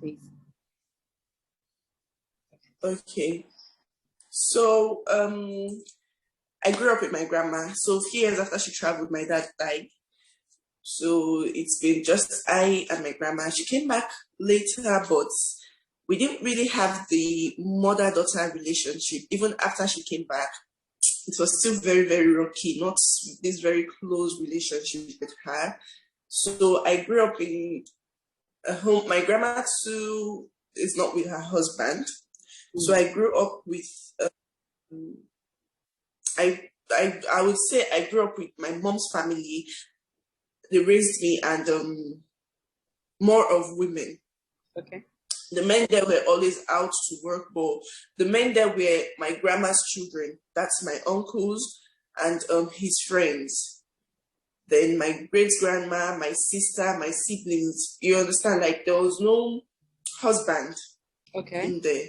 please. Okay. So I grew up with my grandma. So a few years after she traveled, my dad died. So it's been just I and my grandma. She came back later, but we didn't really have the mother-daughter relationship. Even after she came back, it was still very, very rocky, not this very close relationship with her. So I grew up in a home. My grandma too is not with her husband. So I grew up with, I would say I grew up with my mom's family. They raised me, and more of women. Okay. The men there were always out to work, but the men there were my grandma's children. That's my uncles and his friends. Then my great grandma, my sister, my siblings. You understand? Like there was no husband in there.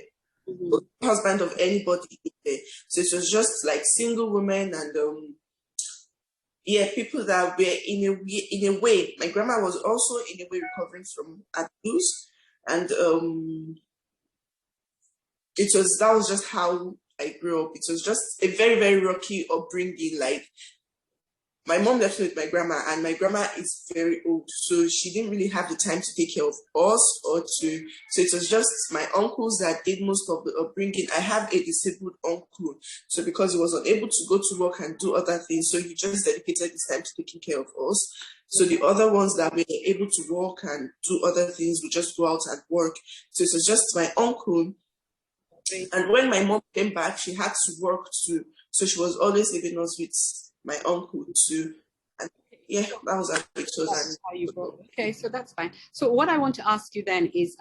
Husband of anybody in there. So it was just like single women and people that were in a way. My grandma was also in a way recovering from abuse, and that was just how I grew up. It was just a very, very rocky upbringing. Like my mom left me with my grandma, and my grandma is very old, so she didn't really have the time to take care of us so it was just my uncles that did most of the upbringing. I have a disabled uncle, so because he was unable to go to work and do other things, so he just dedicated his time to taking care of us. So the other ones that were able to work and do other things would just go out and work. So it was just my uncle. And when my mom came back, she had to work too, so she was always leaving us with my uncle too. And that was how you brought. Okay, so that's fine. So what I want to ask you then is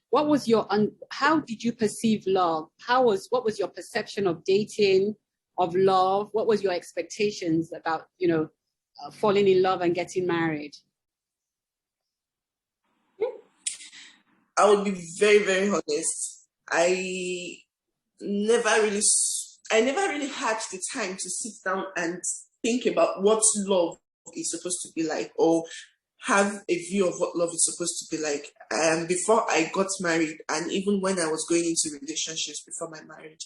what was your how did you perceive love? What was your perception of dating, of love? What was your expectations about falling in love and getting married? I would be very, very honest. I never really had the time to sit down and think about what love is supposed to be like, or have a view of what love is supposed to be like. Before I got married, and even when I was going into relationships before my marriage,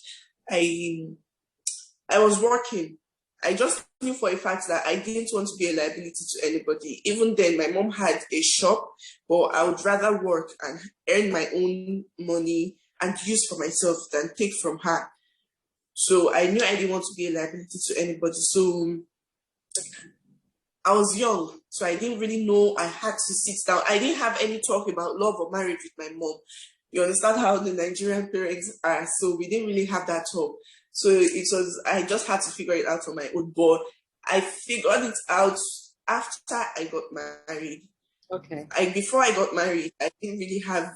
I was working. I just knew for a fact that I didn't want to be a liability to anybody. Even then, my mom had a shop, but I would rather work and earn my own money and use for myself than take from her. So I knew I didn't want to be a liability to anybody. So I was young, so I didn't really know I had to sit down. I didn't have any talk about love or marriage with my mom. You understand how the Nigerian parents are, so we didn't really have that talk. So I just had to figure it out on my own. But I figured it out after I got married. Okay. Before I got married, I didn't really have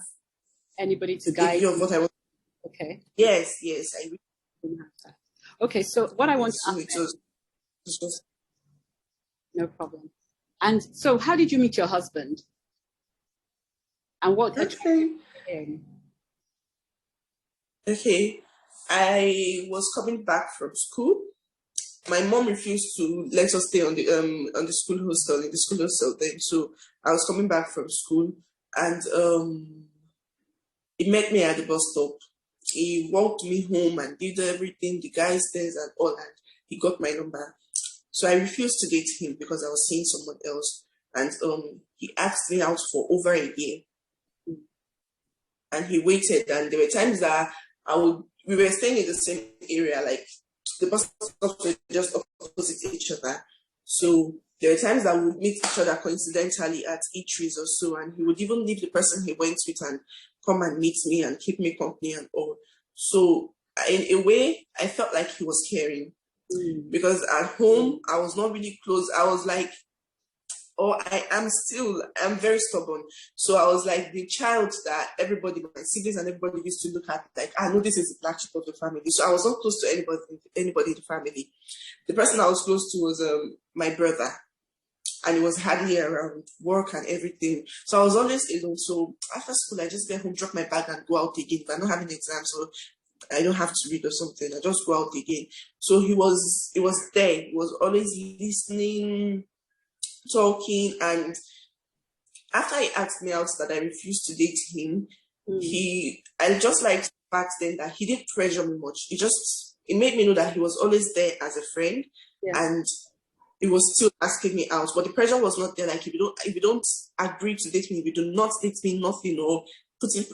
anybody to guide you. Of what I was. Okay. Yes, I really didn't have that. Okay, so what I want to ask no problem. And so how did you meet your husband? And what attracted him? Okay. I was coming back from school. My mom refused to let us stay on the school hostel then. So I was coming back from school, and he met me at the bus stop. He walked me home and did everything, the guy's things and all, and he got my number. So I refused to date him because I was seeing someone else, and he asked me out for over a year, and he waited. And there were times that we were staying in the same area, like the bus stops were just opposite each other. So there were times that we would meet each other coincidentally at eateries or so, and he would even leave the person he went with and come and meet me and keep me company and all. So in a way, I felt like he was caring. Because at home, I was not really close. I was like, I'm very stubborn. So I was like the child that everybody, my siblings and everybody used to look at, like, I know this is the black sheep of the family. So I was not close to anybody in the family. The person I was close to was my brother. And he was hardly around, work and everything. So I was always alone. So after school, I just get home, drop my bag and go out again. If I'm not having exams, so I don't have to read or something, I just go out again. So he was there. He was always listening, talking. And after he asked me out that I refused to date him, I just liked back then that he didn't pressure me much. It made me know that he was always there as a friend, Yeah. and he was still asking me out. But the pressure was not there. Like if you don't agree to date me, if you do not date me, nothing, or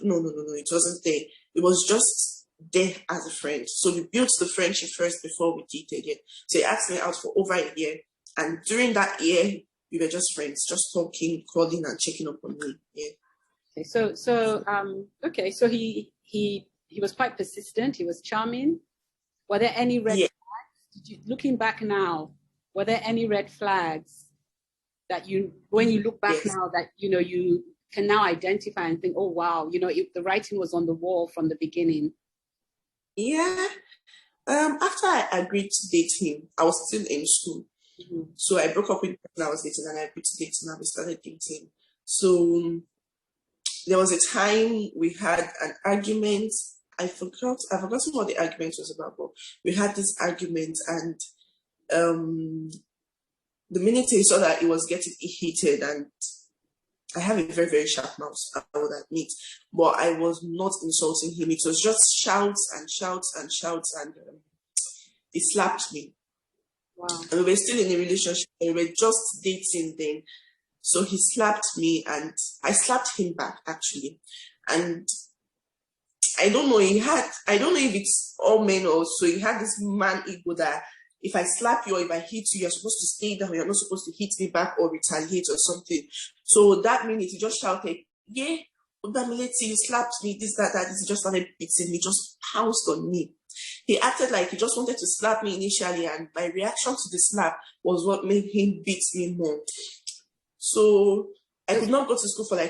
no, it wasn't there. It was just there as a friend. So we built the friendship first before we dated. Yeah. So he asked me out for over a year, and during that year, we were just friends, just talking, calling, and checking up on me. Yeah. Okay, so he was quite persistent. He was charming. Were there any red flags? Looking back now, were there any red flags that when you look back now, that you can now identify and think, oh wow, if the writing was on the wall from the beginning? Yeah. After I agreed to date him, I was still in school. So I broke up with the person I was dating, and I agreed to date him, and we started dating. So there was a time we had an argument. I've forgotten what the argument was about, but we had this argument, and the minute he saw that it was getting heated, and I have a very, very sharp mouth, I would admit, but I was not insulting him. It was just shouts and shouts and shouts, and he slapped me. Wow. And we were still in a relationship, and we were just dating then. So he slapped me, and I slapped him back, actually. And I don't know if it's all men also. He had this man ego that if I slap you or if I hit you, you're supposed to stay down, you're not supposed to hit me back or retaliate or something. So that minute he just shouted, yeah, you slapped me, this, that, he just started beating me, just pounced on me. He acted like he just wanted to slap me initially, and my reaction to the slap was what made him beat me more. So I could not go to school for I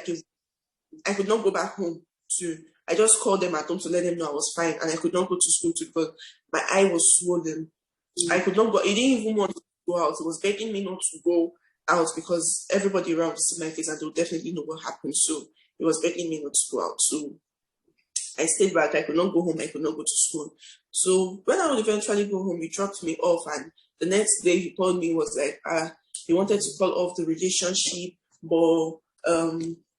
could not go back home too. I just called them at home to let them know I was fine, and I could not go to school too because my eye was swollen. I could not go. He didn't even want to go out. He was begging me not to go out because everybody around would see my face and they'll definitely know what happened. So he was begging me not to go out. So I stayed back. I could not go home. I could not go to school. So when I would eventually go home, he dropped me off, and the next day he called me, was like, he wanted to call off the relationship, but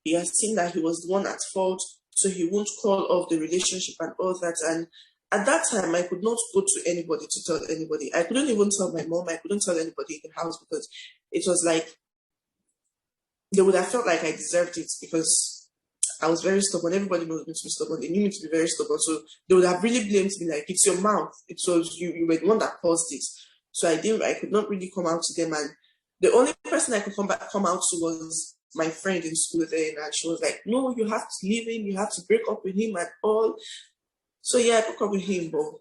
he has seen that he was the one at fault, so he won't call off the relationship and all that. And at that time, I could not go to anybody to tell anybody. I couldn't even tell my mom. I couldn't tell anybody in the house because it was like they would have felt like I deserved it because I was very stubborn. Everybody knows me to be stubborn. They knew me to be very stubborn. So they would have really blamed me, like, it's your mouth. It was you were the one that caused it. So I could not really come out to them. And the only person I could come out to was my friend in school then. And she was like, no, you have to leave him. You have to break up with him and all. So yeah, I broke up with him, but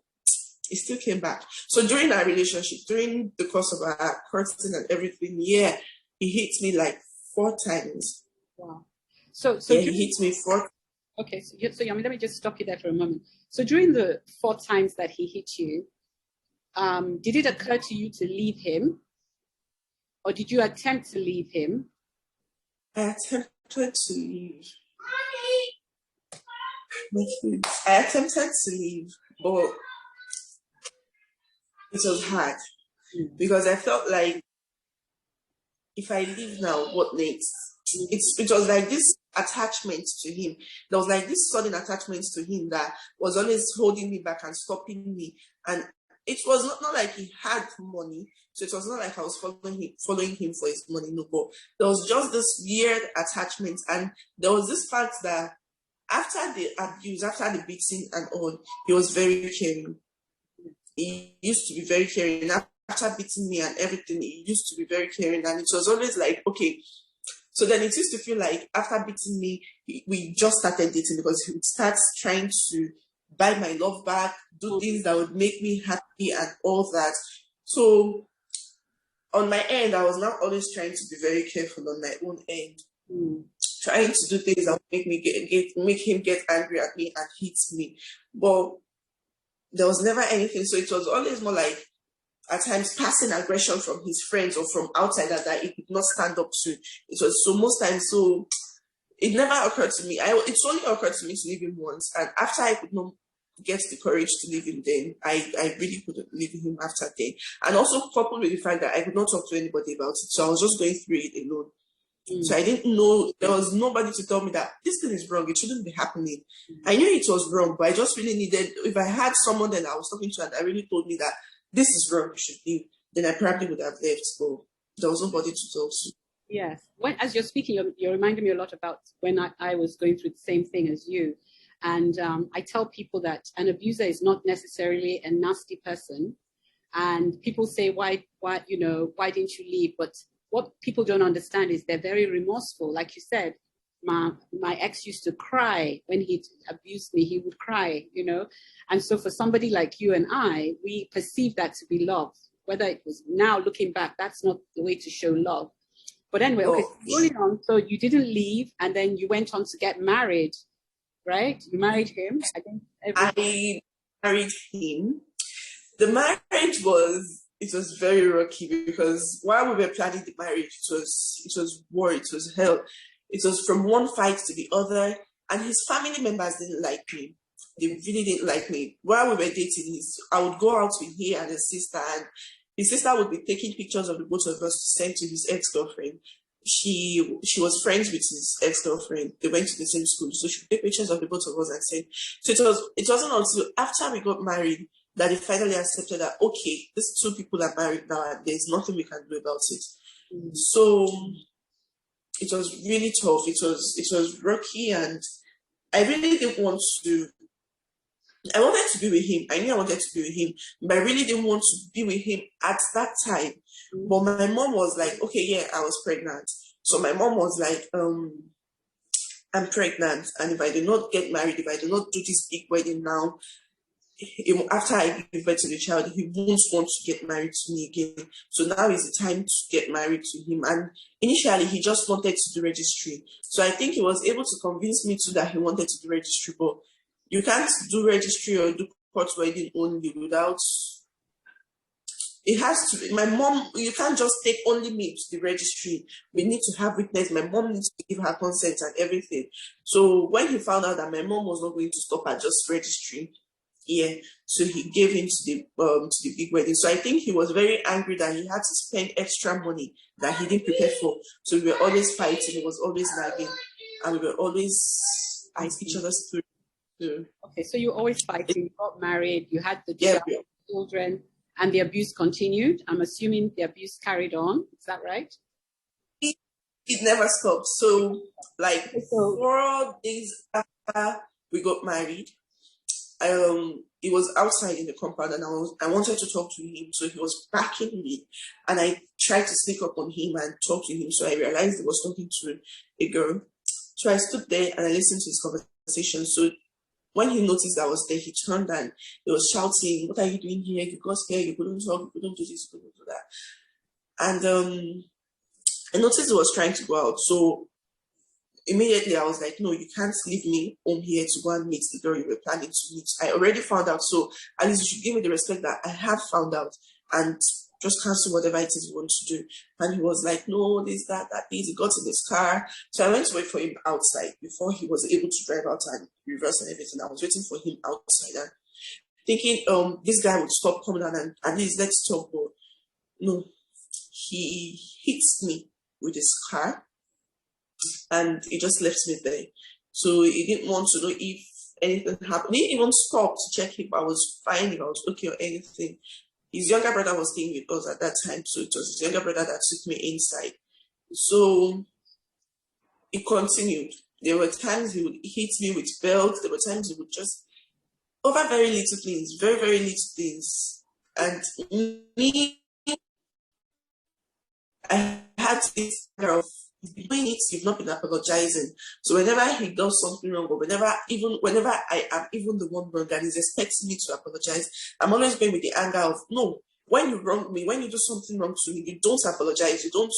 he still came back. So during our relationship, during the course of our courting and everything, yeah, he hit me like 4 times. Wow. So yeah, he hit me 4. Okay, so let me just stop you there for a moment. So during the 4 times that he hit you, did it occur to you to leave him, or did you attempt to leave him? I attempted to leave. I attempted to leave, but it was hard because I felt like if I leave now, what next? It was like this attachment to him. There was like this sudden attachment to him that was always holding me back and stopping me. And it was not like he had money, so it was not like I was following him for his money. No, but there was just this weird attachment, and there was this fact that after the abuse, after the beating and all, he was very caring. He used to be very caring. After beating me and everything, he used to be very caring, and it was always like, okay. So then it used to feel like after beating me, we just started dating because he would start trying to buy my love back, do things that would make me happy and all that. So on my end, I was now always trying to be very careful on my own end, trying to do things that would make me make him get angry at me and hit me. But there was never anything. So it was always more like at times passing aggression from his friends or from outside that he could not stand up to. It was so most times. So it never occurred to me. It's only occurred to me to leave him once, and after I could not get the courage to leave him, then I really couldn't leave him after then. And also coupled with the fact that I could not talk to anybody about it, so I was just going through it alone. So I didn't know, there was nobody to tell me that this thing is wrong, it shouldn't be happening. I knew it was wrong, but I just really needed, if I had someone that I was talking to and I really told me that this is wrong, you should leave, then I probably would have left. But there was nobody to talk to. Yes. As you're speaking, you're reminding me a lot about when I was going through the same thing as you. And I tell people that an abuser is not necessarily a nasty person. And people say, why didn't you leave? But what people don't understand is they're very remorseful. Like you said, my ex used to cry when he abused me. He would cry, And so for somebody like you and I, we perceive that to be love. Whether it was now looking back, that's not the way to show love. But anyway, okay, going on. So you didn't leave, and then you went on to get married, right? You married him. I married him. The marriage was very rocky because while we were planning the marriage, it was war, it was hell. It was from one fight to the other, and his family members didn't like me. They really didn't like me. While we were dating, I would go out with he and his sister, and his sister would be taking pictures of the both of us to send to his ex-girlfriend. She was friends with his ex-girlfriend. They went to the same school, so she would take pictures of the both of us and send. So it wasn't until after we got married that they finally accepted that, okay, these two people are married now and there's nothing we can do about it. So it was really tough. It was rocky, and I really didn't want to. I wanted to be with him. I knew I wanted to be with him, but I really didn't want to be with him at that time. But my mom was like, okay, yeah, I was pregnant. So my mom was like, I'm pregnant, and if I do not get married, if I do not do this big wedding now, after I give birth to the child, he won't want to get married to me again. So now is the time to get married to him. And initially, he just wanted to do registry. So I think he was able to convince me too that he wanted to do registry. But you can't do registry or do court wedding only without. It has to be, my mom, you can't just take only me to the registry. We need to have witness. My mom needs to give her consent and everything. So when he found out that my mom was not going to stop at just registry, yeah, so he gave in to the big wedding. So I think he was very angry that he had to spend extra money that he didn't prepare for. So we were always fighting. He was always nagging, and we were always at each other's throat. Okay, so you always fighting. You got married. You had the children, and the abuse continued. I'm assuming the abuse carried on. Is that right? It never stopped. So, like 4 days after we got married, he was outside in the compound, and I wanted to talk to him. So he was backing me, and I tried to sneak up on him and talk to him. So I realized he was talking to a girl. So I stood there and I listened to his conversation. So when he noticed I was there, he turned and he was shouting, "What are you doing here? You got scared, you couldn't talk, you couldn't do this, you couldn't do that." And I noticed he was trying to go out. So immediately I was like, no, you can't leave me home here to go and meet the girl you were planning to meet. I already found out, so at least you should give me the respect that I have found out and just cancel whatever it is you want to do. And he was like, no, this, that, this. He got in his car. So I went to wait for him outside before he was able to drive out and reverse and everything. I was waiting for him outside and thinking this guy would stop coming on and at least let's talk. But no, he hits me with his car. And he just left me there. So he didn't want to know if anything happened. He didn't even stop to check if I was fine, if I was okay or anything. His younger brother was staying with us at that time. So it was his younger brother that took me inside. So it continued. There were times he would hit me with belts. There were times he would just, over very little things, very, very little things. And me, I had this kind of, doing it, you've not been apologizing. So whenever he does something wrong, or whenever I am even the one wrong and he's expecting me to apologize, I'm always going with the anger of, no, when you wrong me, when you do something wrong to me, you don't apologize, you don't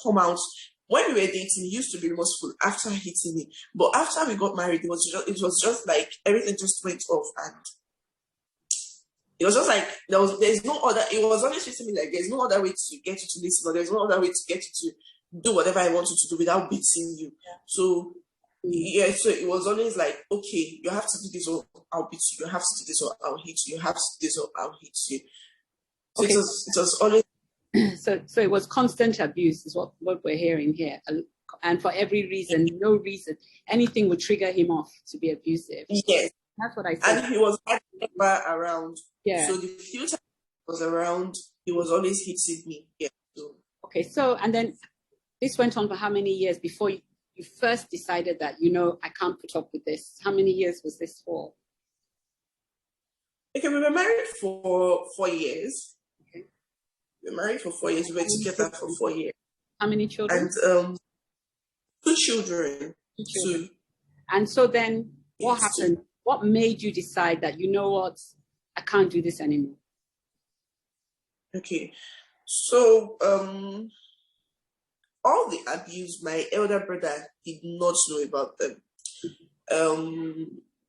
come out. When we were dating, he used to be remorseful after hitting me. But after we got married, it was just like everything just went off, and it was just like there's no other. It was always treating me like there's no other way to get you to listen, or there's no other way to get you to do whatever I want you to do without beating you. Yeah. So yeah, so it was always like, okay, you have to do this or I'll beat you. You have to do this or I'll hit you. You have to do this or I'll hit you. So okay. It was always so it was constant abuse is what we're hearing here. And for every reason, no reason, anything would trigger him off to be abusive. Yes. That's what I said. And he was never around. Yeah. So the few times he was around, he was always hitting me. Yeah. So. Okay. So, and then this went on for how many years before you first decided that, I can't put up with this? How many years was this for? Okay, we were married for 4 years. Okay. We were married for 4 years. We were together for 4 years. How many children? And 2 children. 2 children. 2. And so then what happened? 2. What made you decide that, you know what, I can't do this anymore? Okay. So, all the abuse, my elder brother did not know about them.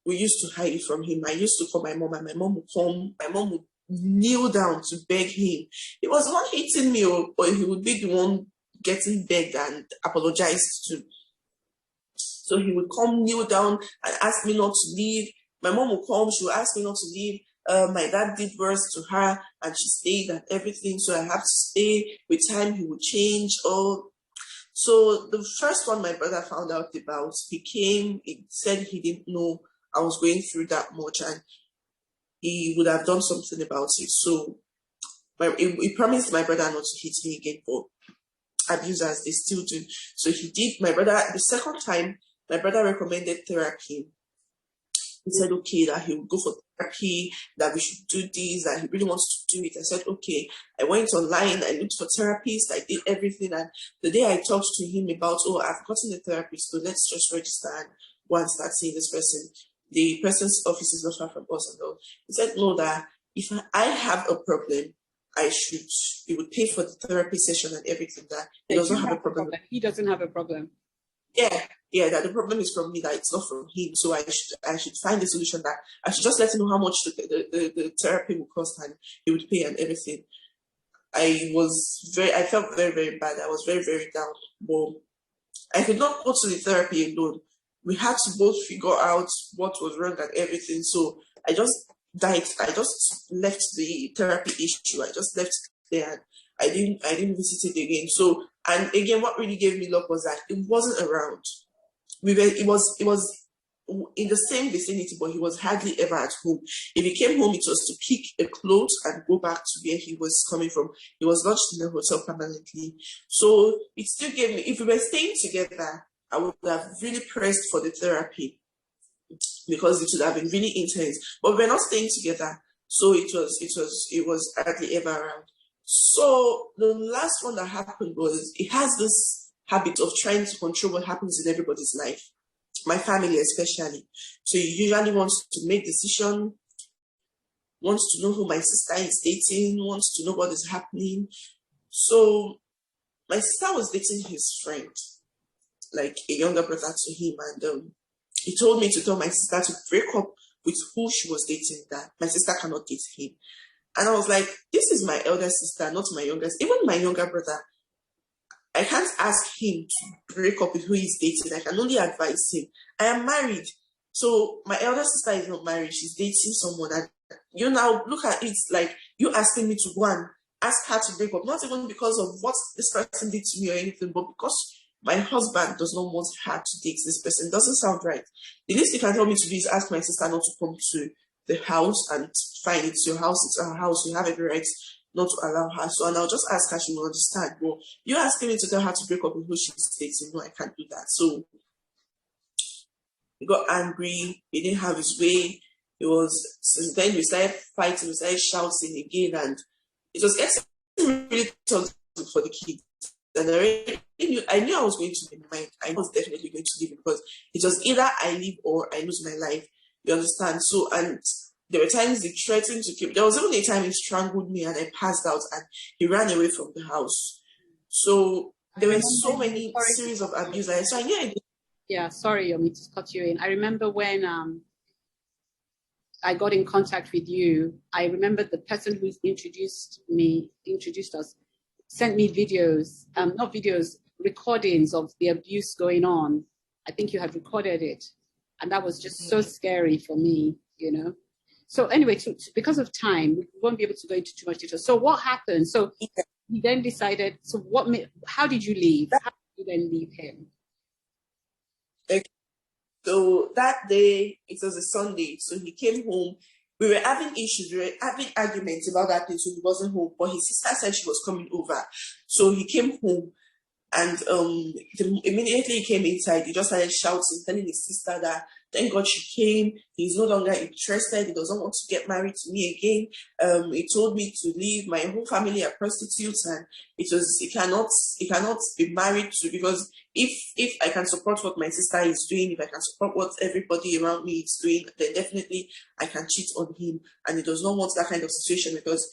We used to hide it from him. I used to call my mom, and my mom would come. My mom would kneel down to beg him. He was not hitting me, but he would be the one getting begged and apologized to. So he would come, kneel down, and ask me not to leave. My mom would come, she would ask me not to leave. My dad did worse to her, and she stayed and everything. So I have to stay. With time, he would change. So the first one my brother found out about, he said he didn't know I was going through that much, and he would have done something about it. So he promised my brother not to hit me again, but abusers, they still do. So he did. My brother, the second time, my brother recommended therapy. He said, okay, that he would go for therapy, that we should do this, that he really wants to do it. I said, okay. I went online, I looked for therapists, I did everything. And the day I talked to him about, I've gotten a therapist, so let's just register and go and start seeing this person. The person's office is not far from us and all. He said, no, that if I have a problem, he would pay for the therapy session and everything, that he doesn't have a problem. He doesn't have a problem. Yeah, that the problem is from me, that it's not from him. So I should find a solution, that I should just let him know how much the therapy will cost, and he would pay and everything. I felt very, very bad. I was very, very down. But I could not go to the therapy alone. We had to both figure out what was wrong and everything. So I just left the therapy issue. I just left it there, and I didn't visit it again. So, and again, what really gave me luck was that it wasn't around. It was in the same vicinity, but he was hardly ever at home. If he came home, it was to pick a clothes and go back to where he was coming from. He was lodged in a hotel permanently. So it still gave me, if we were staying together, I would have really pressed for the therapy, because it would have been really intense. But we're not staying together, so it was hardly ever around. So the last one that happened was, it has this habit of trying to control what happens in everybody's life, my family especially. So he usually wants to make decisions, wants to know who my sister is dating, wants to know what is happening. So my sister was dating his friend, like a younger brother to him, and he told me to tell my sister to break up with who she was dating, that my sister cannot date him. And I was like, this is my elder sister, not my youngest. Even my younger brother, I can't ask him to break up with who he's dating. I can only advise him. I am married. So my elder sister is not married. She's dating someone. And you now look at it like you asking me to go and ask her to break up. Not even because of what this person did to me or anything, but because my husband does not want her to date this person. It doesn't sound right. The least you can tell me to do is ask my sister not to come to the house, and fine, it's your house, it's our house, you have every right not to allow her. So, and I'll just ask her, she will understand. But you asking me to tell her to break up with who she's dating, no, I can't do that. So he got angry, he didn't have his way. Since then we started fighting, we started shouting again, and it was getting really toxic for the kids. And I knew I was going to leave my mind. I was definitely going to leave, because it was either I leave or I lose my life. You understand? So, and there were times he threatened to kill. There was even a time he strangled me and I passed out, and he ran away from the house. So there were so many series of abuse. So I knew I did. Yeah, sorry, Yomi, to cut you in. I remember when I got in contact with you, I remember the person who introduced us, sent me videos, not videos, recordings of the abuse going on. I think you had recorded it. And that was just so scary for me, you know. So anyway, because of time, we won't be able to go into too much detail. So what happened? So he then decided, how did you leave? How did you then leave him? So that day, it was a Sunday, so he came home. We were having issues, we were having arguments about that thing, so he wasn't home. But his sister said she was coming over. So he came home, and immediately he came inside, he just started shouting, telling his sister that thank God she came. He's no longer interested. He doesn't want to get married to me again. He told me to leave. My whole family are prostitutes, and he cannot be married to, because if I can support what my sister is doing, if I can support what everybody around me is doing, then definitely I can cheat on him. And he does not want that kind of situation, because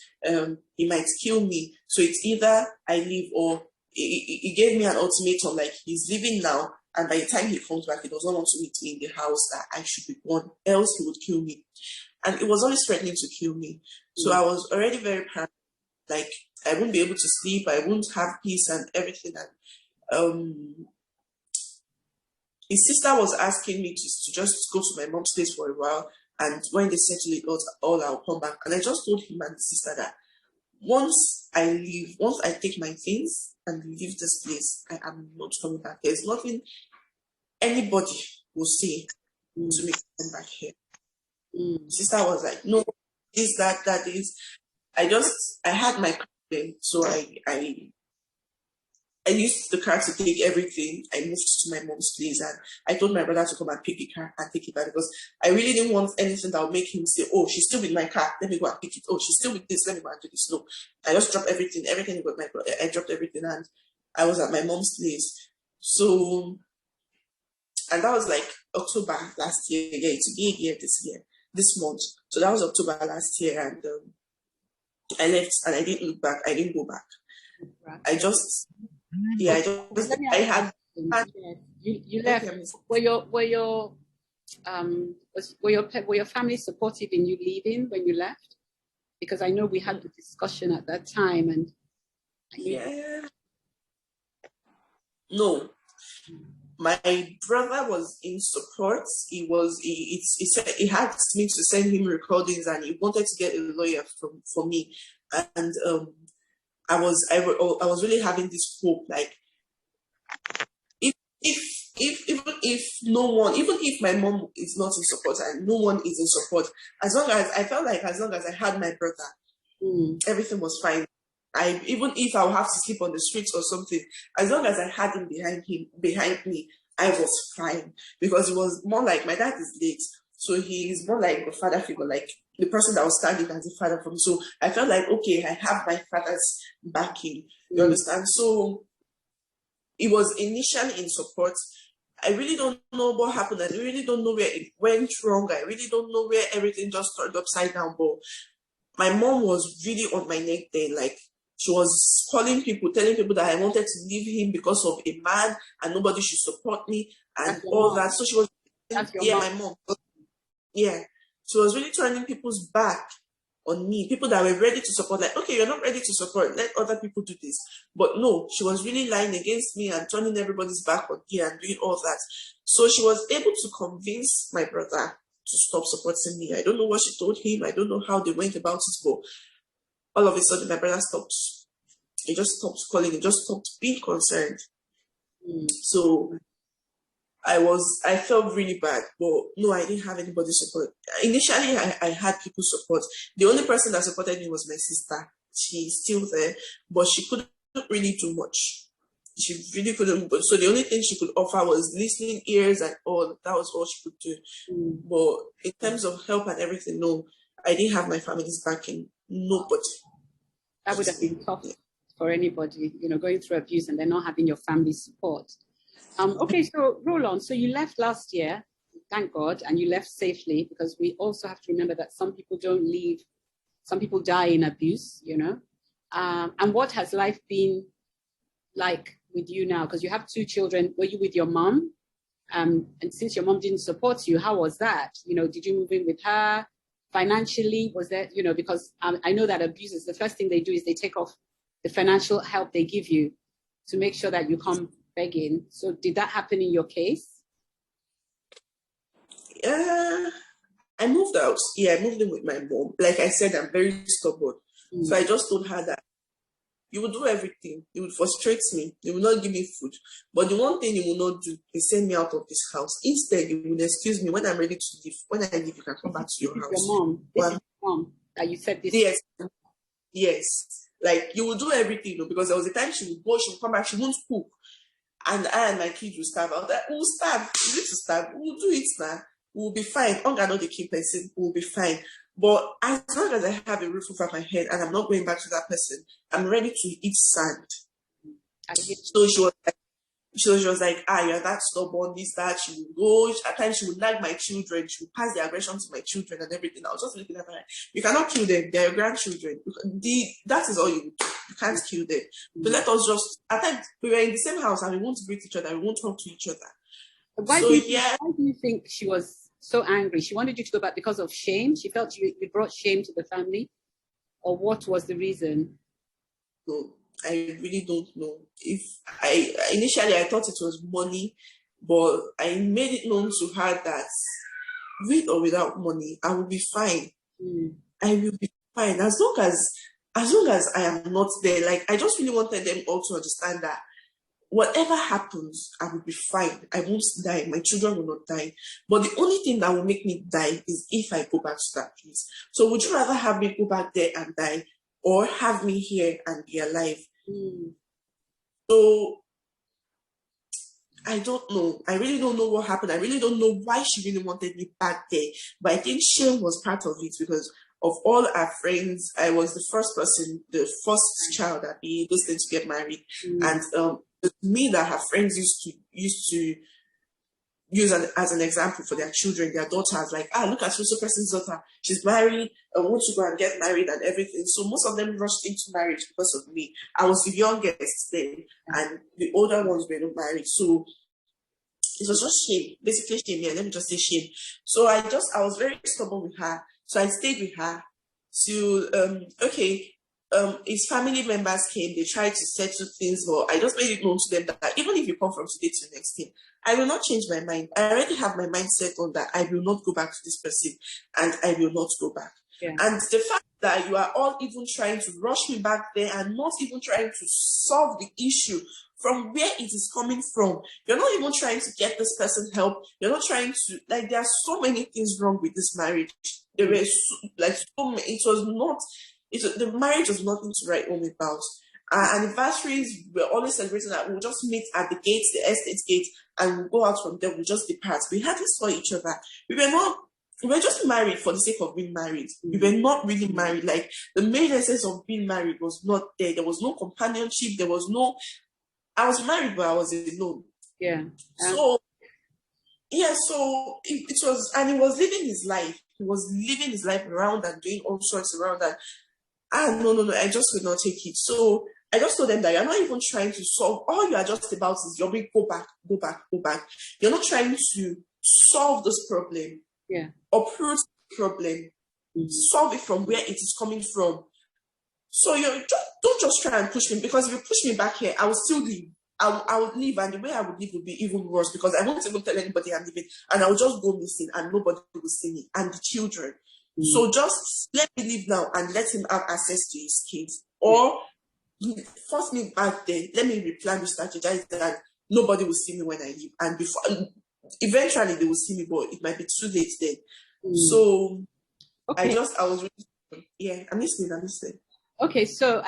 he might kill me. So it's either I leave, or he gave me an ultimatum, like he's leaving now, and by the time he comes back, he does not want to meet me in the house, that I should be gone, else he would kill me. And it was always threatening to kill me. So I was already very paranoid, like I wouldn't be able to sleep, I wouldn't have peace and everything. And his sister was asking me to just go to my mom's place for a while, and when they settle it all, I'll come back. And I just told him and his sister that once I take my things and leave this place, I am not coming back. There's nothing anybody will say to make me come back here. Sister was like, no, this, that is. I had my car then, so I used the car to take everything. I moved to my mom's place, and I told my brother to come and pick the car and take it back, because I really didn't want anything that would make him say, oh, she's still with my car, let me go and pick it. Oh, she's still with this, let me go and do this. No, I just dropped everything with my brother. I dropped everything, and I was at my mom's place. So, and that was like October last year. Yeah, it's a year this month. So that was October last year, and I left, and I didn't look back. I didn't go back. Right. I just. Yeah, you left. Were your family supportive in you leaving when you left? Because I know we had the discussion at that time, and no, my brother was in support. He said he had me to send him recordings, and he wanted to get a lawyer for me, and I was really having this hope, like even if my mom is not in support and no one is in support, as long as I had my brother, everything was fine. Even if I'll have to sleep on the streets or something, as long as I had him behind me, I was fine. Because it was more like, my dad is late, so he is more like a father figure, like the person that was standing as a father for me. So I felt like, okay, I have my father's backing. You understand? So it was initially in support. I really don't know what happened. I really don't know where it went wrong. I really don't know where everything just turned upside down. But my mom was really on my neck then. Like, she was calling people, telling people that I wanted to leave him because of a man and nobody should support me and all that. So she was, my mom. Yeah. She was really turning people's back on me, people that were ready to support, like, okay, you're not ready to support, let other people do this. But no, she was really lying against me and turning everybody's back on me and doing all that. So she was able to convince my brother to stop supporting me. I don't know what she told him. I don't know how they went about it, but all of a sudden my brother stopped. He just stopped calling. He just stopped being concerned. So I felt really bad, but no, I didn't have anybody support. Initially, I had people support. The only person that supported me was my sister. She's still there, but she couldn't really do much. She really couldn't. So the only thing she could offer was listening ears and all. That was all she could do. But in terms of help and everything, no, I didn't have my family's backing. Nobody. That would have been tough for anybody, going through abuse and then not having your family's support. Okay, so Roland, so you left last year, thank God, and you left safely, because we also have to remember that some people don't leave, some people die in abuse, and what has life been like with you now? Because you have 2 children. Were you with your mom? And since your mom didn't support you, how was that? Did you move in with her? Financially, was that, because I know that abusers, the first thing they do is they take off the financial help they give you to make sure that you come begging. So did that happen in your case? Yeah, I moved out. Yeah, I moved in with my mom. Like I said, I'm very stubborn. So I just told her that You will do everything. He would frustrate me. He will not give me food. But the one thing he will not do is send me out of this house. Instead, he will excuse me when I'm ready to leave. When I leave, you can come back to your house. Your mom. This is your mom that you said this. Yes. Yes. Like, you will do everything, because there was a time she would go, she would come back, she won't cook. And I and my kids will starve. I was like, we'll starve. We need to starve. We'll do it now. We'll be fine. Hunger not the key person. We'll be fine. But as long as I have a roof over my head and I'm not going back to that person, I'm ready to eat sand. So she was like, you're that stubborn, this, that. She would go, at times she would nag my children, she would pass the aggression to my children and everything. I was just looking at her like, you cannot kill them, they're your grandchildren. That is all you do. You can't kill them. But let us just, at times, we were in the same house and we won't greet each other, we won't talk to each other. Why do you think she was so angry? She wanted you to go back because of shame? She felt you brought shame to the family? Or what was the reason? No, I really don't know. Initially I thought it was money, but I made it known to her that with or without money, I will be fine. I will be fine as long as I am not there. Like, I just really wanted them all to understand that whatever happens, I will be fine. I won't die. My children will not die. But the only thing that will make me die is if I go back to that place. So would you rather have me go back there and die, or have me here and be alive? So I don't know. I really don't know what happened. I really don't know why she really wanted me back there. But I think shame was part of it, because of all our friends, I was the first person, the first child that be destined to get married. And me that her friends used to use as an example for their children, their daughters, like, look at so person's daughter, she's married, wants to go and get married and everything. So most of them rushed into marriage because of me. I was the youngest then, and the older ones were not married. So it was just shame, basically shame. Yeah, let me just say shame. So I was very stubborn with her. So I stayed with her till his family members came. They tried to settle things, but I just made it known to them that even if you come from today to the next day, I will not change my mind. I already have my mind set on that. I will not go back to this person, and I will not go back. Yeah. And the fact that you are all even trying to rush me back there and not even trying to solve the issue from where it is coming from. You're not even trying to get this person help. You're not trying to, like, there are so many things wrong with this marriage. There were so many, the marriage was nothing to write home about. Our anniversaries, we're always celebrating that we'll just meet at the gates, the estate gate, and we'll go out from there, we'll just depart. We hardly saw each other. We were just married for the sake of being married. We were not really married. Like, the main essence of being married was not there. There was no companionship. I was married, but I was alone. Yeah. So it was, and he was living his life. He was living his life around and doing all sorts around that. No, I just could not take it. So I just told them that you're not even trying to solve. All you are just about is you're being go back. You're not trying to solve this problem. Yeah. Uproot the problem. Solve it from where it is coming from. So don't just try and push me, because if you push me back here, I will still leave. I would leave, and the way I would leave would be even worse, because I won't even tell anybody I'm leaving, and I will just go missing, and nobody will see me, and the children. So just let me leave now and let him have access to his kids, or force me back there. Let me replan, strategize that nobody will see me when I leave, and eventually they will see me, but it might be too late then. So okay. I was really, I'm listening. Okay, so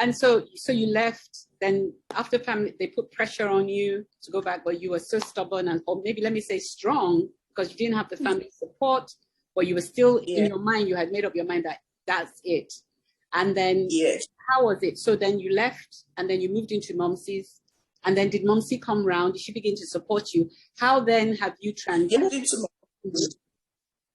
you left. Then after family, they put pressure on you to go back, but you were so stubborn, or maybe let me say strong, because you didn't have the family support, but you were still in your mind. You had made up your mind that that's it. And then how was it? So then you left, and then you moved into Momsy's, and then did Momsy come round? Did she begin to support you? How then have you transitioned?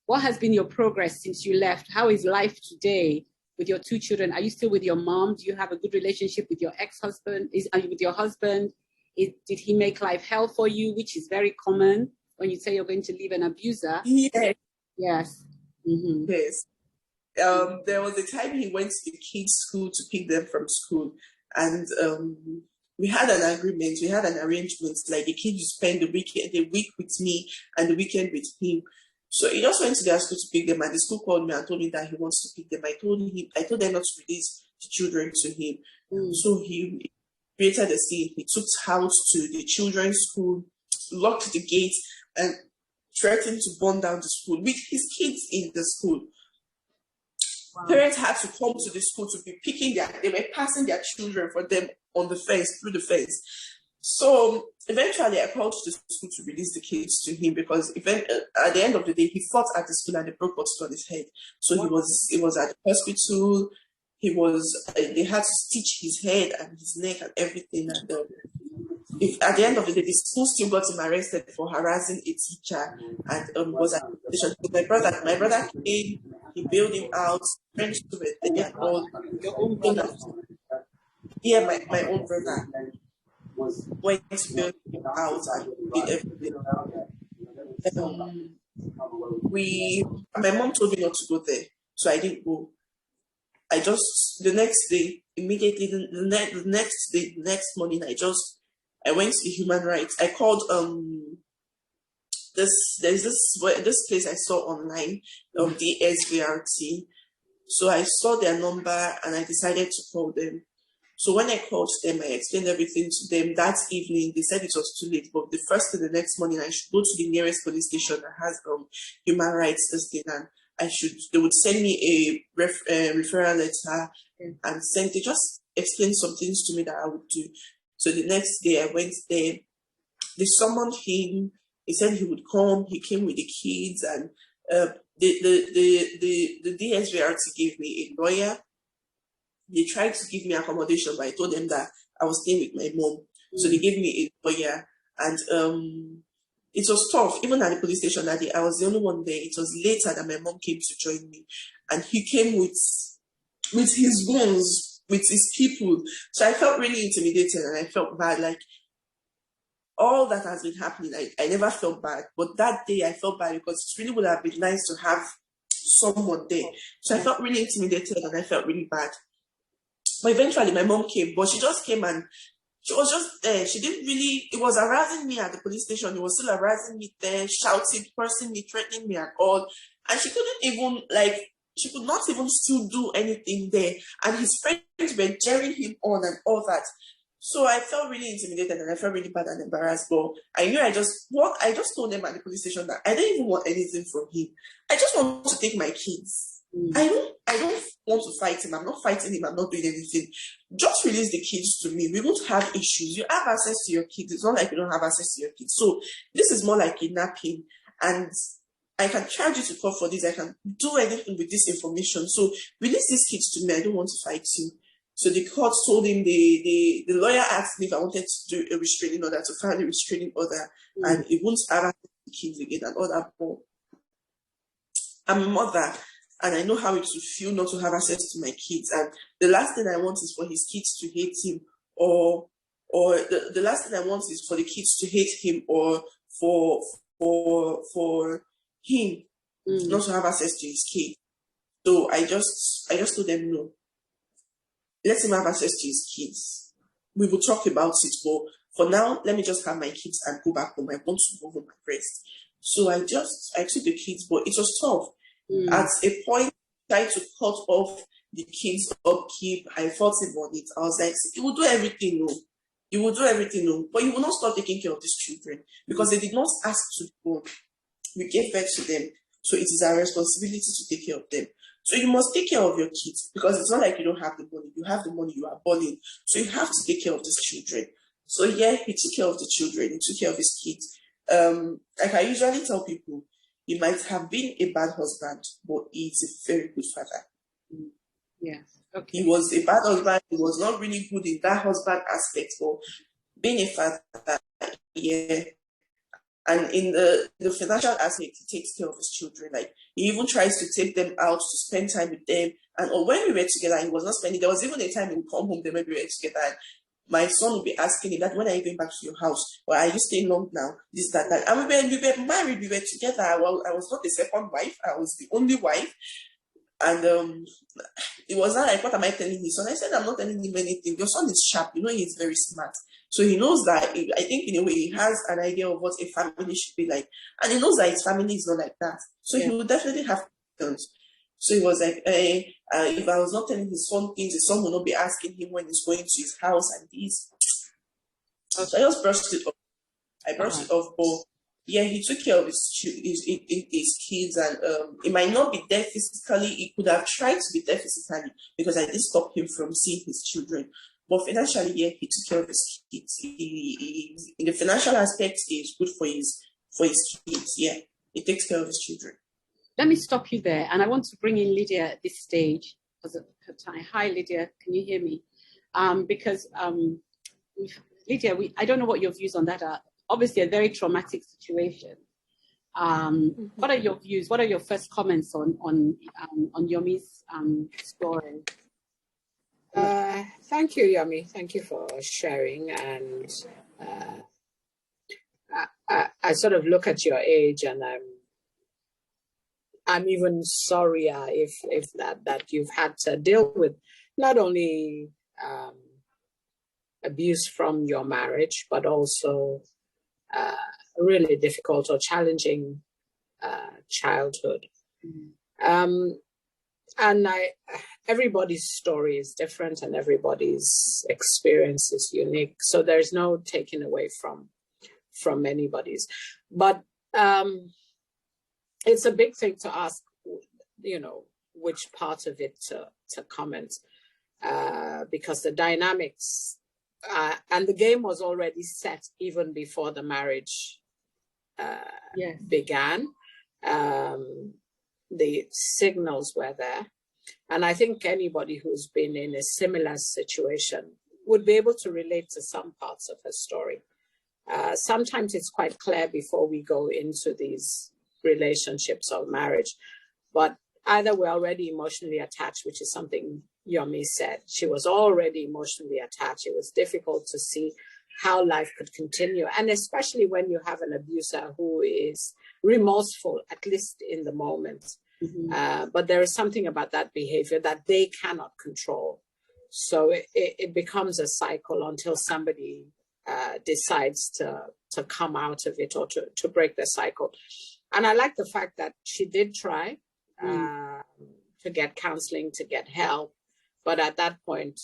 What has been your progress since you left? How is life today with your two children? Are you still with your mom? Do you have a good relationship with your ex-husband? Are you with your husband? Did he make life hell for you, which is very common when you say you're going to leave an abuser? Yes. Yes. Mm-hmm. Yes. There was a time he went to the kids' school to pick them from school, and we had an agreement. We had an arrangement. Like, the kids would spend the week with me, and the weekend with him. So he just went to their school to pick them, and the school called me and told me that he wants to pick them. I told them not to release the children to him. So he created a scene. He took house to the children's school, locked the gate, and threatened to burn down the school with his kids in the school. Wow. Parents had to come to the school to be picking they were passing their children for them on the fence, through the fence. So eventually I called the school to release the kids to him, because at the end of the day, he fought at the school and they broke what's on his head. So wow. he was at the hospital. They had to stitch his head and his neck and everything. And at the end of the day, the school still got him arrested for harassing a teacher, and was at the station. So my brother came, he bailed him out, friends were there and all. Your own brother? Yeah, my own brother went to bail him out and did everything. My mom told me not to go there, so I didn't go. I just, the next day, immediately, the next morning, I went to human rights. I called this place I saw online, DVALI. So I saw their number and I decided to call them. So when I called them, I explained everything to them. That evening, they said it was too late, but the next morning, I should go to the nearest police station that has human rights this thing, and they would send me a referral letter, and they just explained some things to me that I would do. So the next day I went there. They summoned him. He said he would come. He came with the kids, and the DSVRT gave me a lawyer. They tried to give me accommodation, but I told them that I was staying with my mom. So they gave me a lawyer, and it was tough. Even at the police station that day, I was the only one there. It was later that my mom came to join me, and he came with his goons, with his people. So I felt really intimidated, and I felt bad. Like, all that has been happening, I never felt bad, but that day I felt bad because it really would have been nice to have someone there. So I felt really intimidated and I felt really bad. But eventually my mom came, but she just came and she was just there. She didn't really, it was harassing me at the police station. It was still harassing me there, shouting, cursing me, threatening me and all. And she could not even still do anything there. And his friends were cheering him on and all that. So I felt really intimidated and I felt really bad and embarrassed. But I knew I just told them at the police station that I didn't even want anything from him. I just want to take my kids. I don't want to fight him. I'm not fighting him. I'm not doing anything. Just release the kids to me. We won't have issues. You have access to your kids. It's not like you don't have access to your kids. So this is more like kidnapping. And I can charge you to court for this. I can do anything with this information. So release these kids to me. I don't want to fight you. So the court told him, the lawyer asked me if I wanted to do a restraining order, to file a restraining order, and it won't have access to the kids again and all that. But I'm a mother, and I know how it would feel not to have access to my kids. And the last thing I want is for his kids to hate him, or the last thing I want is for the kids to hate him, or for him not to have access to his kids. So I just told them no. Let him have access to his kids. We will talk about it, but for now, let me just have my kids and go back home. I want to go home and rest. So I took the kids, but it was tough. At a point, I tried to cut off the kids' upkeep. I fought him on it. I was like, you will do everything, no. You will do everything, no. But you will not stop taking care of these children because they did not ask to go. We gave birth to them. So it is our responsibility to take care of them. So you must take care of your kids because it's not like you don't have the money. You have the money, you are balling. So you have to take care of these children. So yeah, he took care of the children. He took care of his kids. Like I usually tell people, he might have been a bad husband, but he's a very good father. Yes. Okay. He was a bad husband. He was not really good in that husband aspect, but being a father, yeah. And in the financial aspect, he takes care of his children. Like, he even tries to take them out to spend time with them. And or when we were together, he was not spending. There was even a time he would come home, then when we were together, and my son would be asking him that, when are you going back to your house? Or are you staying long now? This, that, that. And we were married, we were together. Well, I was not the second wife, I was the only wife. And it was not like, what am I telling his son? I said, I'm not telling him anything. Your son is sharp. You know, he's very smart. So he knows that, I think in a way, he has an idea of what a family should be like. And he knows that his family is not like that. So he will definitely have questions. So he was like, if I was not telling his son things, his son will not be asking him when he's going to his house and this. Okay. So I just brushed it off. I All brushed right. it off, but yeah, he took care of his kids, and it might not be there physically. He could have tried to be there physically because I did stop him from seeing his children. But financially, yeah, he took care of his kids. In the financial aspect, it's good for his kids. Yeah, he takes care of his children. Let me stop you there, and I want to bring in Lydia at this stage because of her time. Hi, Lydia, can you hear me? Because Lydia, I don't know what your views on that are. Obviously, a very traumatic situation. What are your views? What are your first comments on Yomi's story? Thank you, Yomi. Thank you for sharing. And I sort of look at your age, and I'm even sorrier if that you've had to deal with not only abuse from your marriage, but also really difficult or challenging childhood. And everybody's story is different, and everybody's experience is unique. So there's no taking away from anybody's. But it's a big thing to ask, which part of it to comment, because the dynamics and the game was already set even before the marriage began. The signals were there. And I think anybody who's been in a similar situation would be able to relate to some parts of her story. Sometimes it's quite clear before we go into these relationships or marriage, but either we're already emotionally attached, which is something Yomi said. She was already emotionally attached. It was difficult to see how life could continue. And especially when you have an abuser who is remorseful, at least in the moment. But there is something about that behavior that they cannot control. So it becomes a cycle until somebody decides to come out of it or to break the cycle. And I like the fact that she did try to get counseling, to get help. But at that point,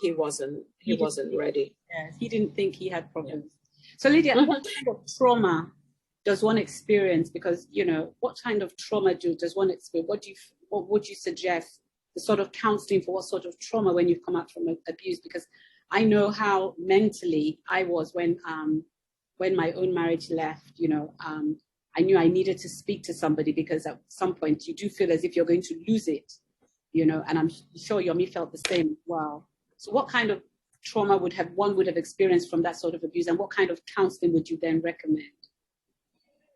he wasn't ready. Yes, he didn't think he had problems. So Lydia, what kind of trauma does one experience? Because, what kind of trauma does one experience? What would you suggest, the sort of counseling for what sort of trauma when you've come out from abuse? Because I know how mentally I was when my own marriage left. I knew I needed to speak to somebody because at some point you do feel as if you're going to lose it, and I'm sure Yomi felt the same as well. So what kind of trauma one would have experienced from that sort of abuse, and what kind of counseling would you then recommend?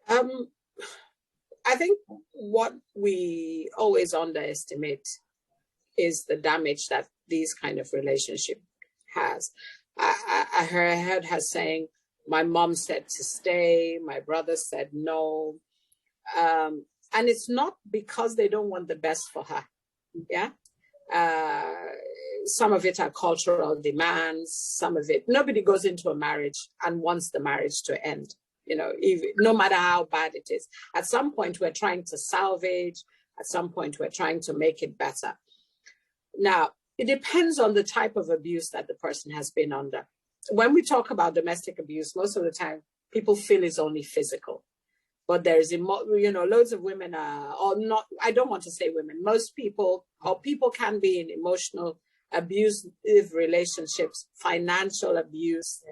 I think what we always underestimate is the damage that these kind of relationship has. I heard her saying, my mom said to stay, my brother said no. And it's not because they don't want the best for her. Yeah. Some of it are cultural demands. Some of it, nobody goes into a marriage and wants the marriage to end. No matter how bad it is. At some point, we're trying to salvage. At some point, we're trying to make it better. Now, it depends on the type of abuse that the person has been under. When we talk about domestic abuse, most of the time, people feel it's only physical. But there's, loads of women are, or not, I don't want to say women, most people, or people can be in emotional abusive relationships, financial abuse,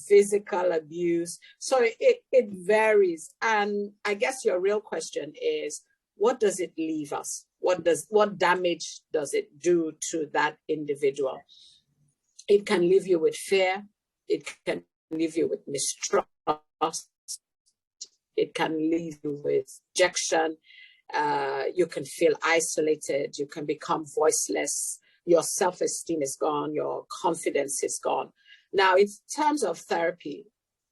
physical abuse. So it varies. And I guess your real question is, what does it leave us? What damage does it do to that individual? It can leave you with fear. It can leave you with mistrust. It can leave you with rejection. You can feel isolated. You can become voiceless. Your self-esteem is gone. Your confidence is gone. Now, in terms of therapy,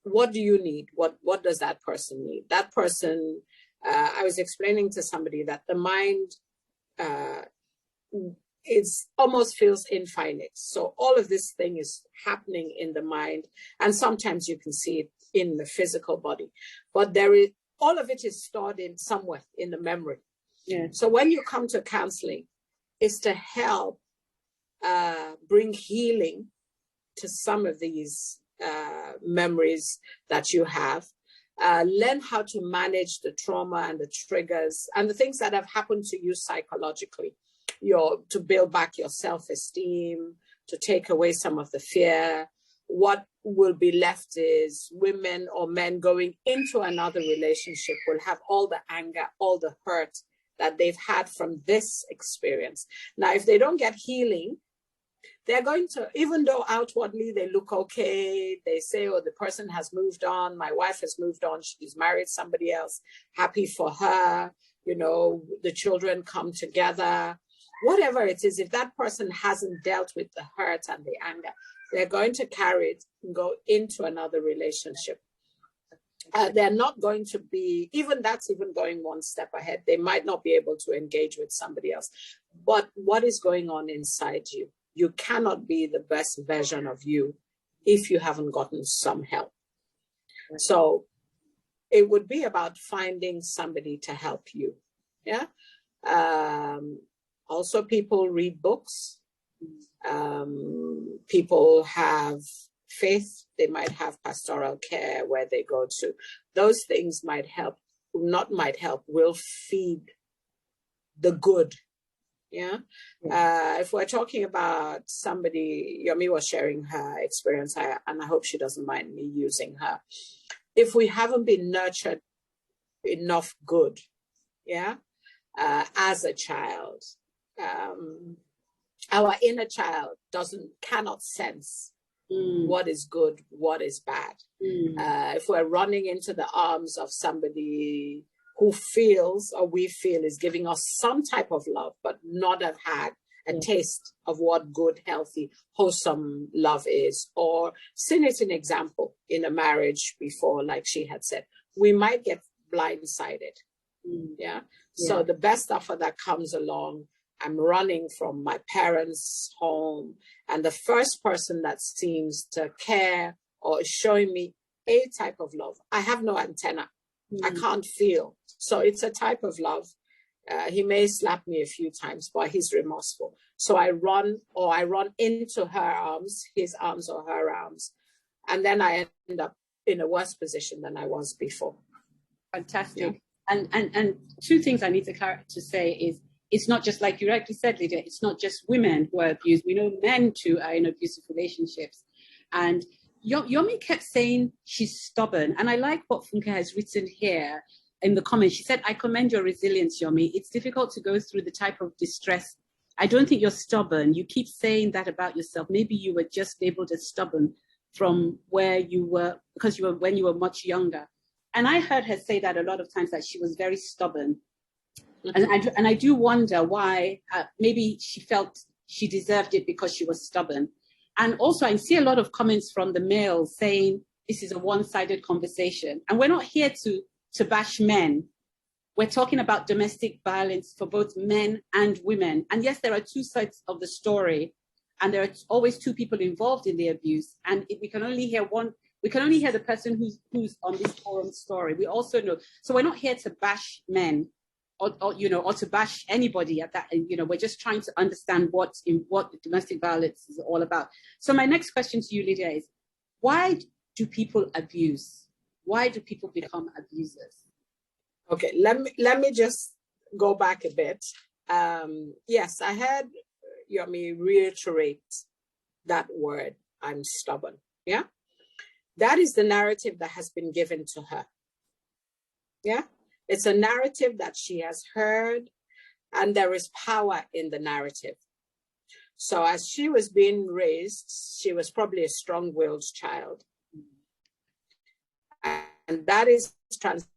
what do you need? What does that person need? That person, I was explaining to somebody that the mind almost feels infinite. So all of this thing is happening in the mind, and sometimes you can see it in the physical body, but all of it is stored in somewhere in the memory. Yeah. So when you come to counseling, it's to help bring healing to some of these memories that you have. Learn how to manage the trauma and the triggers and the things that have happened to you psychologically, to build back your self-esteem, to take away some of the fear. What will be left is women or men going into another relationship will have all the anger, all the hurt that they've had from this experience. Now, if they don't get healing, they're going to, even though outwardly they look okay, they say, oh, the person has moved on, my wife has moved on, she's married somebody else, happy for her, the children come together, whatever it is, if that person hasn't dealt with the hurt and the anger, they're going to carry it and go into another relationship. They're not going to be, that's even going one step ahead. They might not be able to engage with somebody else. But what is going on inside you? You cannot be the best version of you if you haven't gotten some help. So it would be about finding somebody to help you. Yeah. Also, people read books. People have faith. They might have pastoral care where they go to. Those things might help, will feed the good. Yeah. If we're talking about somebody, Yomi was sharing her experience, and I hope she doesn't mind me using her. If we haven't been nurtured enough good, as a child, our inner child cannot sense what is good, what is bad. If we're running into the arms of somebody who feels or we feel is giving us some type of love, but not have had a taste of what good, healthy, wholesome love is, or seen it in example in a marriage before, like she had said, we might get blindsided. So the best offer that comes along, I'm running from my parents' home, and the first person that seems to care or is showing me a type of love, I have no antenna. I can't feel. So it's a type of love. He may slap me a few times, but he's remorseful. So I run into her arms, his arms or her arms. And then I end up in a worse position than I was before. Fantastic. Yeah. And two things I need to say is, it's not just, like you rightly said, Lydia, it's not just women who are abused. We know men too are in abusive relationships. And Yomi kept saying she's stubborn. And I like what Funke has written here in the comments. She said, I commend your resilience, Yomi. It's difficult to go through the type of distress. I don't think you're stubborn. You keep saying that about yourself. Maybe you were just labeled as stubborn from where you were, because you were when you were much younger. And I heard her say that a lot of times, that she was very stubborn. And I do wonder why. Maybe she felt she deserved it because she was stubborn. And also, I see a lot of comments from the males saying this is a one-sided conversation. And we're not here to bash men. We're talking about domestic violence for both men and women. And yes, there are two sides of the story, and there are always two people involved in the abuse. And we can only hear the person who's on this forum story. We also know. So we're not here to bash men. Or to bash anybody at that. We're just trying to understand what domestic violence is all about. So my next question to you, Lydia, is why do people abuse? Why do people become abusers? Okay, let me just go back a bit. Yes, I heard Yomi reiterate that word, I'm stubborn. Yeah, that is the narrative that has been given to her. Yeah. It's a narrative that she has heard, and there is power in the narrative. So as she was being raised, she was probably a strong-willed child. And that is translated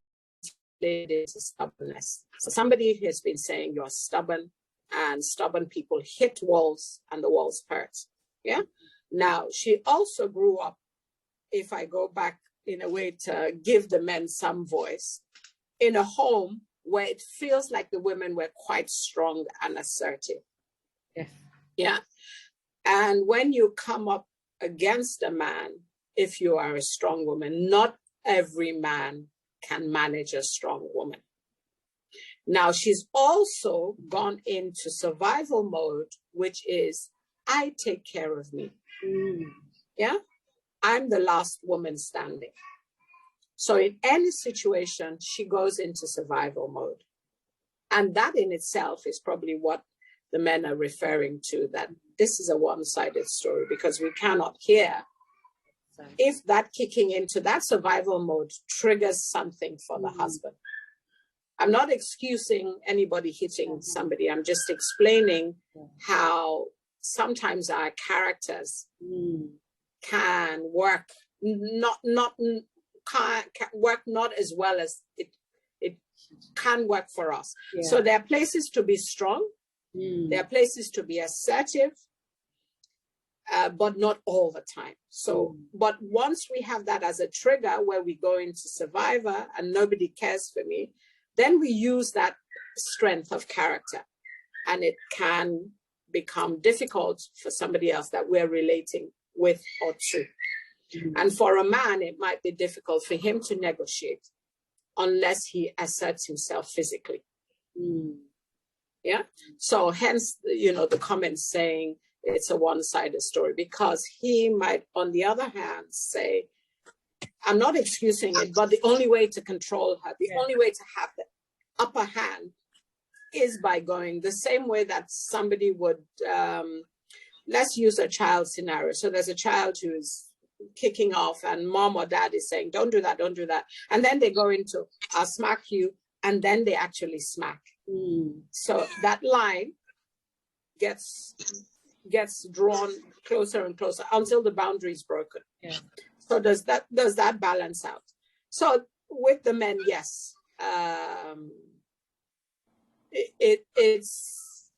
as stubbornness. So somebody has been saying you're stubborn, and stubborn people hit walls and the walls hurt. Yeah. Now, she also grew up, if I go back in a way to give the men some voice, in a home where it feels like the women were quite strong and assertive. Yes. Yeah. And when you come up against a man, if you are a strong woman, not every man can manage a strong woman. Now she's also gone into survival mode, which is, I take care of me. Yeah, I'm the last woman standing. So in any situation, she goes into survival mode. And that in itself is probably what the men are referring to, that this is a one-sided story, because we cannot hear if that kicking into that survival mode triggers something for the husband. I'm not excusing anybody hitting somebody. I'm just explaining how sometimes our characters can work can work not as well as it can work for us. Yeah. So there are places to be strong. There are places to be assertive, but not all the time. So, but once we have that as a trigger where we go into survivor and nobody cares for me, then we use that strength of character, and it can become difficult for somebody else that we're relating with or to. And for a man, it might be difficult for him to negotiate unless he asserts himself physically. Yeah. So hence, the comments saying it's a one-sided story, because he might, on the other hand, say, I'm not excusing it, but the only way to control her, the only way to have the upper hand is by going the same way that somebody would, let's use a child scenario. So there's a child who's kicking off and mom or dad is saying, don't do that, don't do that. And then they go into, I'll smack you. And then they actually smack. So that line gets drawn closer and closer until the boundary is broken. Yeah. So does that balance out? So with the men, yes, it's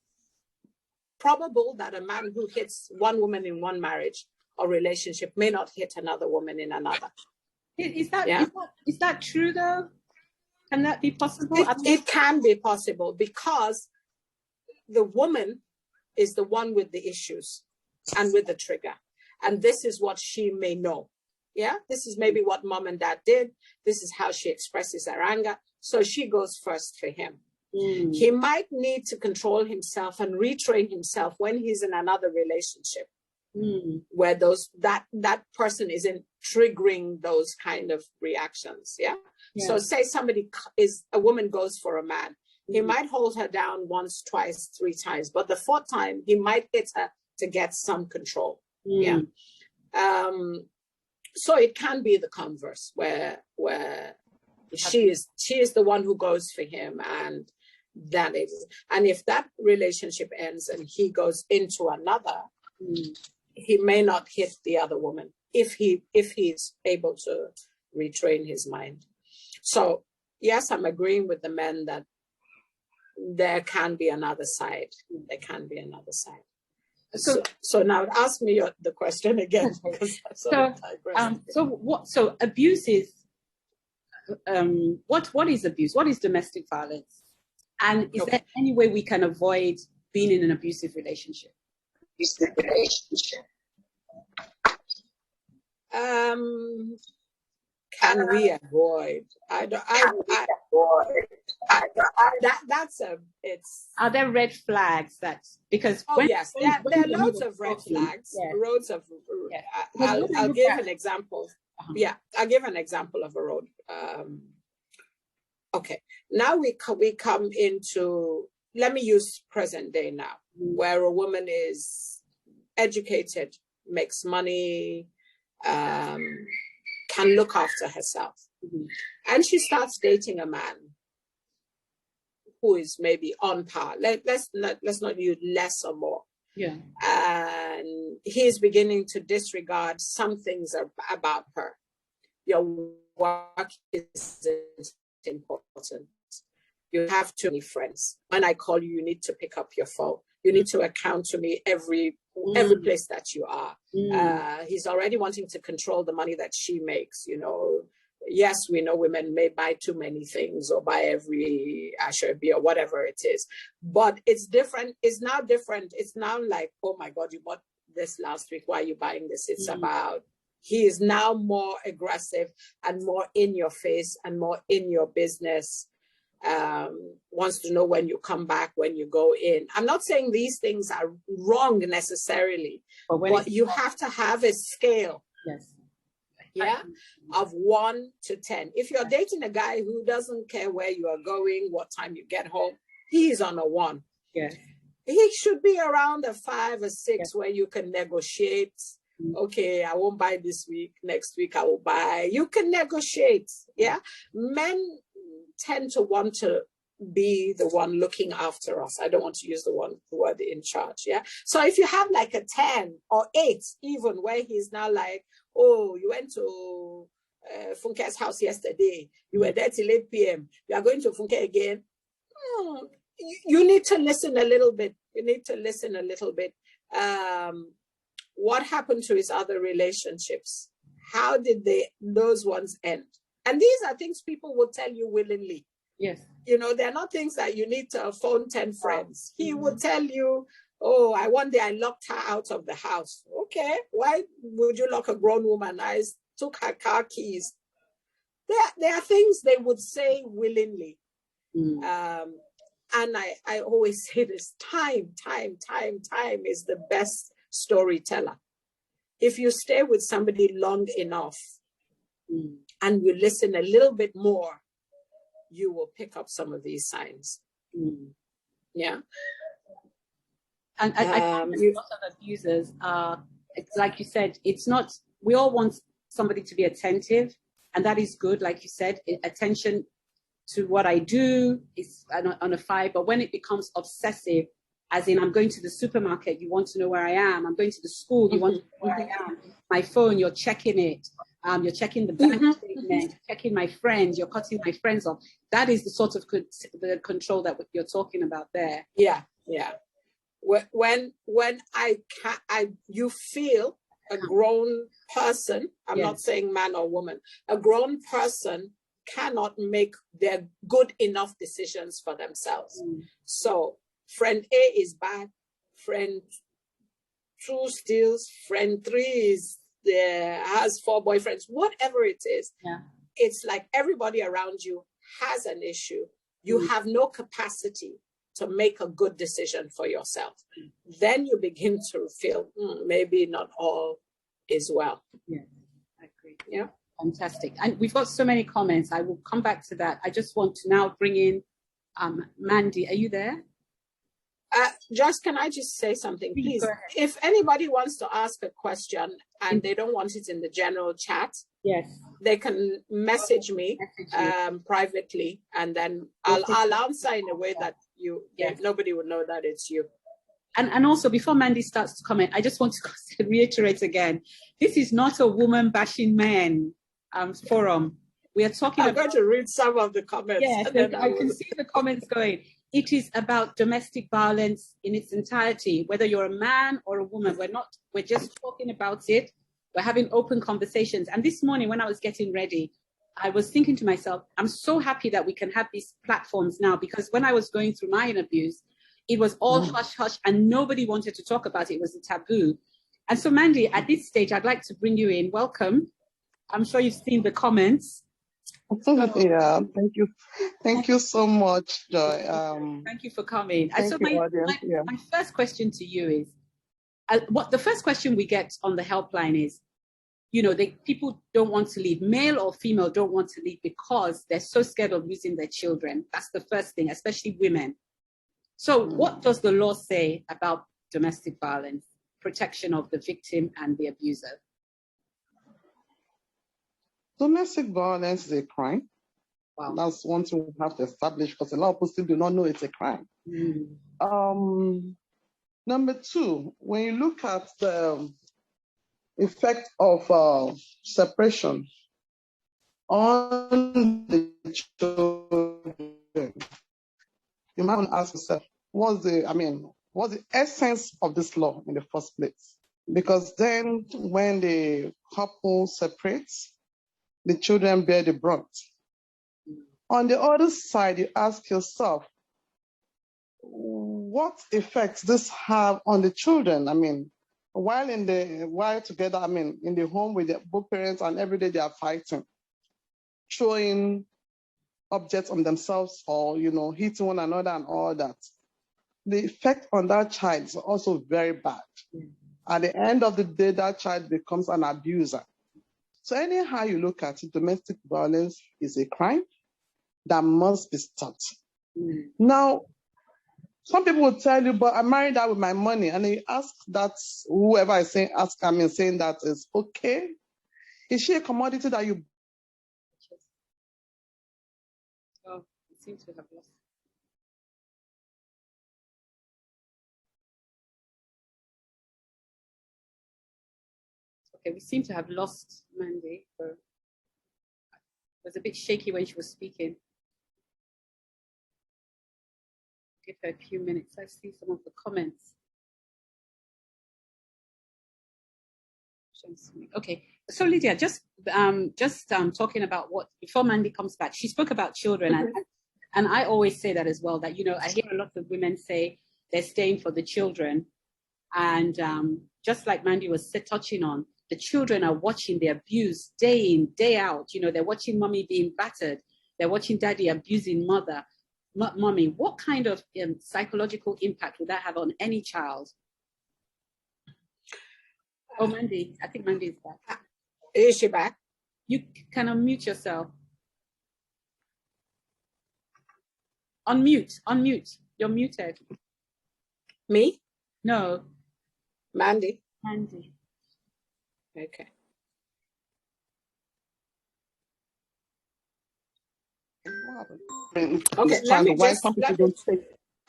probable that a man who hits one woman in one marriage or relationship may not hit another woman in another. Is that true though? Can that be possible? It can be possible, because the woman is the one with the issues and with the trigger. And this is what she may know. Yeah, this is maybe what mom and dad did. This is how she expresses her anger. So she goes first for him. He might need to control himself and retrain himself when he's in another relationship where that person isn't triggering those kind of reactions. Yeah. So say a woman goes for a man. He might hold her down once, twice, 3 times, but the 4th time he might hit her to get some control. Yeah. So it can be the converse where she is the one who goes for him, and if that relationship ends and he goes into another, he may not hit the other woman if he's able to retrain his mind. So yes, I'm agreeing with the men that there can be another side. There can be another side. So now ask me the question again. So abuse is what is abuse? What is domestic violence? And is there any way we can avoid being in an abusive relationship? Can we avoid? Are there red flags because? Yes, there are loads of red flags. Roads of. I'll give an example. Yeah, I'll give an example of a road. Okay, now we come into. Let me use present day now, where a woman is educated, makes money, can look after herself, and she starts dating a man who is maybe on par. Let's not use less or more. Yeah, and he's beginning to disregard some things about her. Your work is important. You have too many friends. When I call you, you need to pick up your phone. You need to account to me every place that you are. He's already wanting to control the money that she makes. Yes, we know women may buy too many things or buy every Asherby or whatever it is, but it's different. It's now different. It's now like, oh my God, you bought this last week. Why are you buying this? It's about, he is now more aggressive and more in your face and more in your business. wants to know when you come back, when you go in. I'm not saying these things are wrong necessarily, but you have to have a scale. Yes. Yeah, of 1 to 10. If you're dating a guy who doesn't care where you are going, what time you get home, he's on a 1. Yes. He should be around a 5 or 6 where you can negotiate. Okay, I won't buy this week. Next week I will buy. You can negotiate. Yeah. Men tend to want to be the one looking after us. I don't want to use the word in charge. Yeah. So if you have like a 10 or 8, even where he's now like, oh, you went to Funke's house yesterday. You were there till 8 p.m. You are going to Funke again. You need to listen a little bit. You need to listen a little bit. What happened to his other relationships? How did those ones end? And these are things people will tell you willingly. Yes. You know, they're not things that you need to phone 10 friends. He would tell you, oh, one day I locked her out of the house. Okay, why would you lock a grown woman? I took her car keys. There are things they would say willingly. And I always say this, time is the best storyteller. If you stay with somebody long enough and you listen a little bit more, you will pick up some of these signs. Yeah. And I think a lot of abusers are, it's like you said, it's not, we all want somebody to be attentive, and that is good, like you said, attention to what I do is on a 5, but when it becomes obsessive, as in I'm going to the supermarket, you want to know where I am. I'm going to the school, you want to know where I am. My phone, you're checking it. You're checking the bank statement, checking my friends, you're cutting my friends off. That is the sort of the control that you're talking about there. Yeah. When you feel a grown person, I'm not saying man or woman, a grown person cannot make their good enough decisions for themselves. So friend A is bad, friend 2 steals, friend 3 has 4 boyfriends, whatever it is. It's like everybody around you has an issue. You have no capacity to make a good decision for yourself. Then you begin to feel maybe not all is well. Yeah, I agree. Yeah. Fantastic. And we've got so many comments. I will come back to that. I just want to now bring in Mandy. Are you there? Joyce, can I just say something, please? If anybody wants to ask a question and they don't want it in the general chat, they can message me privately, and then I'll answer in a way that nobody will know that it's you. And also, before Mandy starts to comment, I just want to reiterate again, this is not a woman bashing men forum. We are talking I'm going to read some of the comments. Yes, I can see the comments going. It is about domestic violence in its entirety, whether you're a man or a woman. We're just talking about it. We're having open conversations. And this morning when I was getting ready, I was thinking to myself, I'm so happy that we can have these platforms now, because when I was going through my abuse, it was all hush hush and nobody wanted to talk about it. It was a taboo. And so Mandy, at this stage, I'd like to bring you in. Welcome. I'm sure you've seen the comments. Yeah, thank you. Thank you so much, Joy. Thank you for coming. Thank you, my first question to you is, the first question we get on the helpline is, people don't want to leave, male or female don't want to leave because they're so scared of losing their children. That's the first thing, especially women. So what does the law say about domestic violence, protection of the victim and the abuser? Domestic violence is a crime. Wow. That's one thing we have to establish, because a lot of people still do not know it's a crime. Number 2, when you look at the effect of separation on the children, you might want to ask yourself, what's the essence of this law in the first place? Because then when the couple separates, the children bear the brunt. On the other side, you ask yourself, what effects this have on the children? While together, in the home with both parents, and every day they are fighting, throwing objects on themselves or, hitting one another and all that, the effect on that child is also very bad. At the end of the day, that child becomes an abuser. So anyhow you look at it, domestic violence is a crime that must be stopped. Now, some people will tell you, but I married her with my money. And you ask that, whoever is saying, saying that is okay. Is she a commodity that you? Oh, it seems to have lost. Okay, we seem to have lost Mandy. It was a bit shaky when she was speaking. Give her a few minutes. Let's see some of the comments. Okay, so Lydia, just talking about what, before Mandy comes back, she spoke about children, and I always say that as well, that, I hear a lot of women say they're staying for the children, and just like Mandy was touching on, the children are watching the abuse day in, day out. They're watching mommy being battered, they're watching daddy abusing mommy. What kind of psychological impact would that have on any child? Oh, Mandy, I think Mandy is back. Is she back? You can unmute yourself. Unmute. You're muted. Me? No. Mandy? Mandy. Okay. Okay, let me just,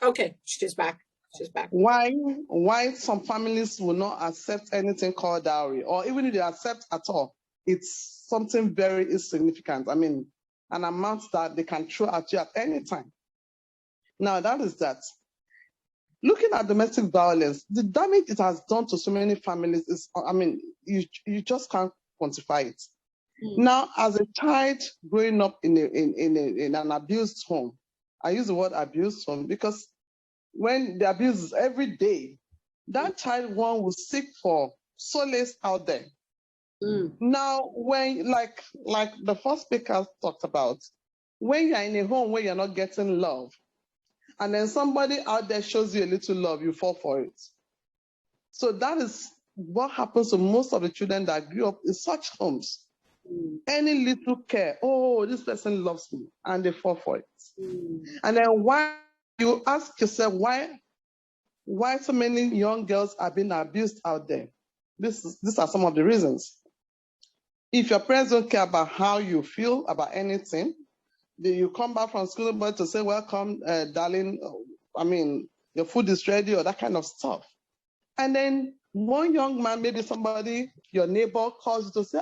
okay, she's back. She's back. Why some families will not accept anything called dowry, or even if they accept at all, it's something very insignificant. I mean, an amount that they can throw at you at any time. Now, that is that. Looking at domestic violence, the damage it has done to so many families is, I mean, you just can't quantify it. Now, as a child growing up in an abused home, I use the word abused home because when the abuse is every day, that child one will seek for solace out there. Now, when like the first speaker talked about, when you're in a home where you're not getting love, and then somebody out there shows you a little love, you fall for it. So that is what happens to most of the children that grew up in such homes. Any little care, oh, this person loves me, and they fall for it. And then why you ask yourself why so many young girls are being abused out there? These are some of the reasons. If your parents don't care about how you feel about anything, then you come back from school but to say, welcome, darling, I mean, your food is ready, or that kind of stuff. And then one young man, maybe somebody, your neighbor, calls you to say,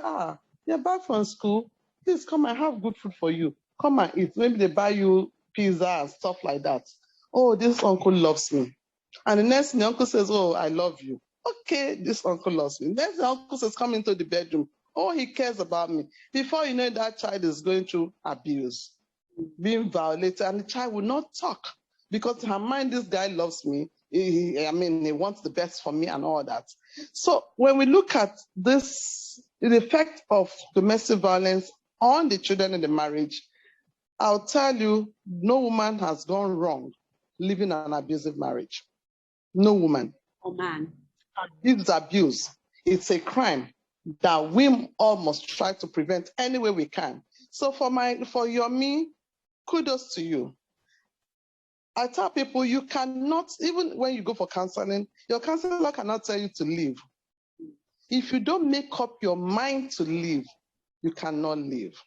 you're back from school, please come and have good food for you. Come and eat. Maybe they buy you pizza and stuff like that. Oh, this uncle loves me. And the next thing the uncle says, oh, I love you. Okay, this uncle loves me. Next the uncle says, come into the bedroom. Oh, he cares about me. Before you know, that child is going through abuse, being violated, and the child will not talk because in her mind, this guy loves me. He wants the best for me and all that. So when we look at this, the effect of domestic violence on the children in the marriage, I'll tell you, no woman has gone wrong living an abusive marriage. No woman. Oh, man. It's abuse. It's a crime that we all must try to prevent any way we can. So for Yomi, kudos to you. I tell people you cannot, even when you go for counseling, your counselor cannot tell you to leave. If you don't make up your mind to leave, you cannot leave.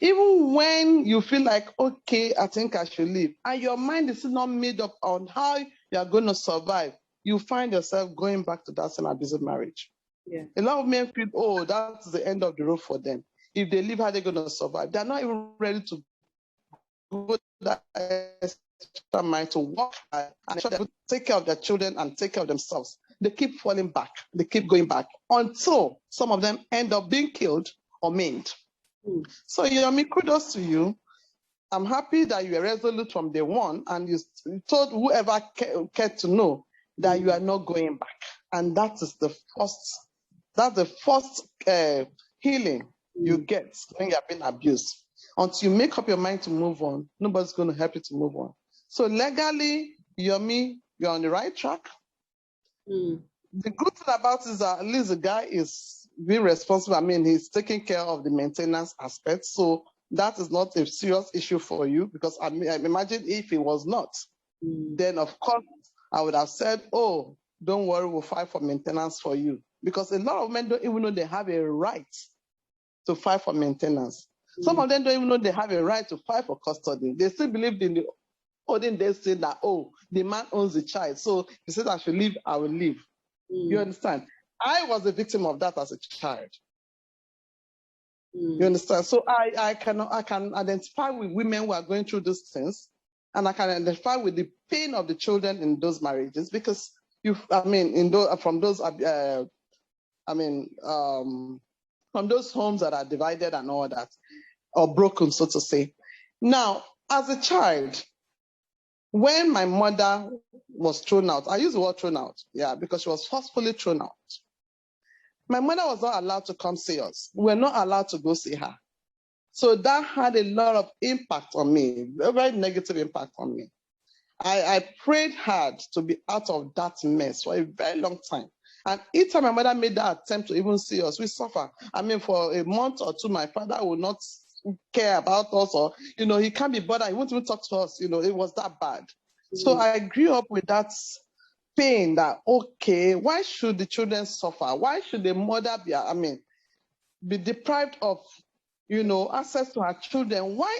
Even when you feel like, okay, I think I should leave, and your mind is still not made up on how you are going to survive, you find yourself going back to that same abusive marriage. Yeah. A lot of men feel, oh, that's the end of the road for them. If they leave, how are they going to survive? They're not even ready to go that extra mile to work and take care of their children and take care of themselves. They keep falling back. They keep going back until some of them end up being killed or maimed. So, Yomi, kudos to you. I'm happy that you are resolute from day one and you told whoever cared to know that you are not going back. And that is the first healing you get when you have been abused. Until you make up your mind to move on, nobody's going to help you to move on. So legally, Yomi, you're on the right track. The good thing about it is that at least the guy is being responsible. I mean, he's taking care of the maintenance aspect. So that is not a serious issue for you, because I imagine if it was not, then of course I would have said, oh, don't worry, we'll file for maintenance for you. Because a lot of men don't even know they have a right to file for maintenance. Some of them don't even know they have a right to file for custody. They still believe in the olden days saying that, oh, the man owns the child. So he says I should leave, I will leave. You understand? I was a victim of that as a child. You understand? So I can identify with women who are going through these things, and I can identify with the pain of the children in those marriages, because from those homes that are divided and all that, or broken, so to say. Now, as a child, when my mother was thrown out, I use the word thrown out, because she was forcefully thrown out. My mother was not allowed to come see us. We were not allowed to go see her. So that had a lot of impact on me, a very negative impact on me. I prayed hard to be out of that mess for a very long time. And each time my mother made that attempt to even see us, we suffer. I mean, for a month or two, my father would not care about us, or, he can't be bothered. He won't even talk to us. It was that bad. So I grew up with that pain that, okay, why should the children suffer? Why should the mother be deprived of, access to her children? Why?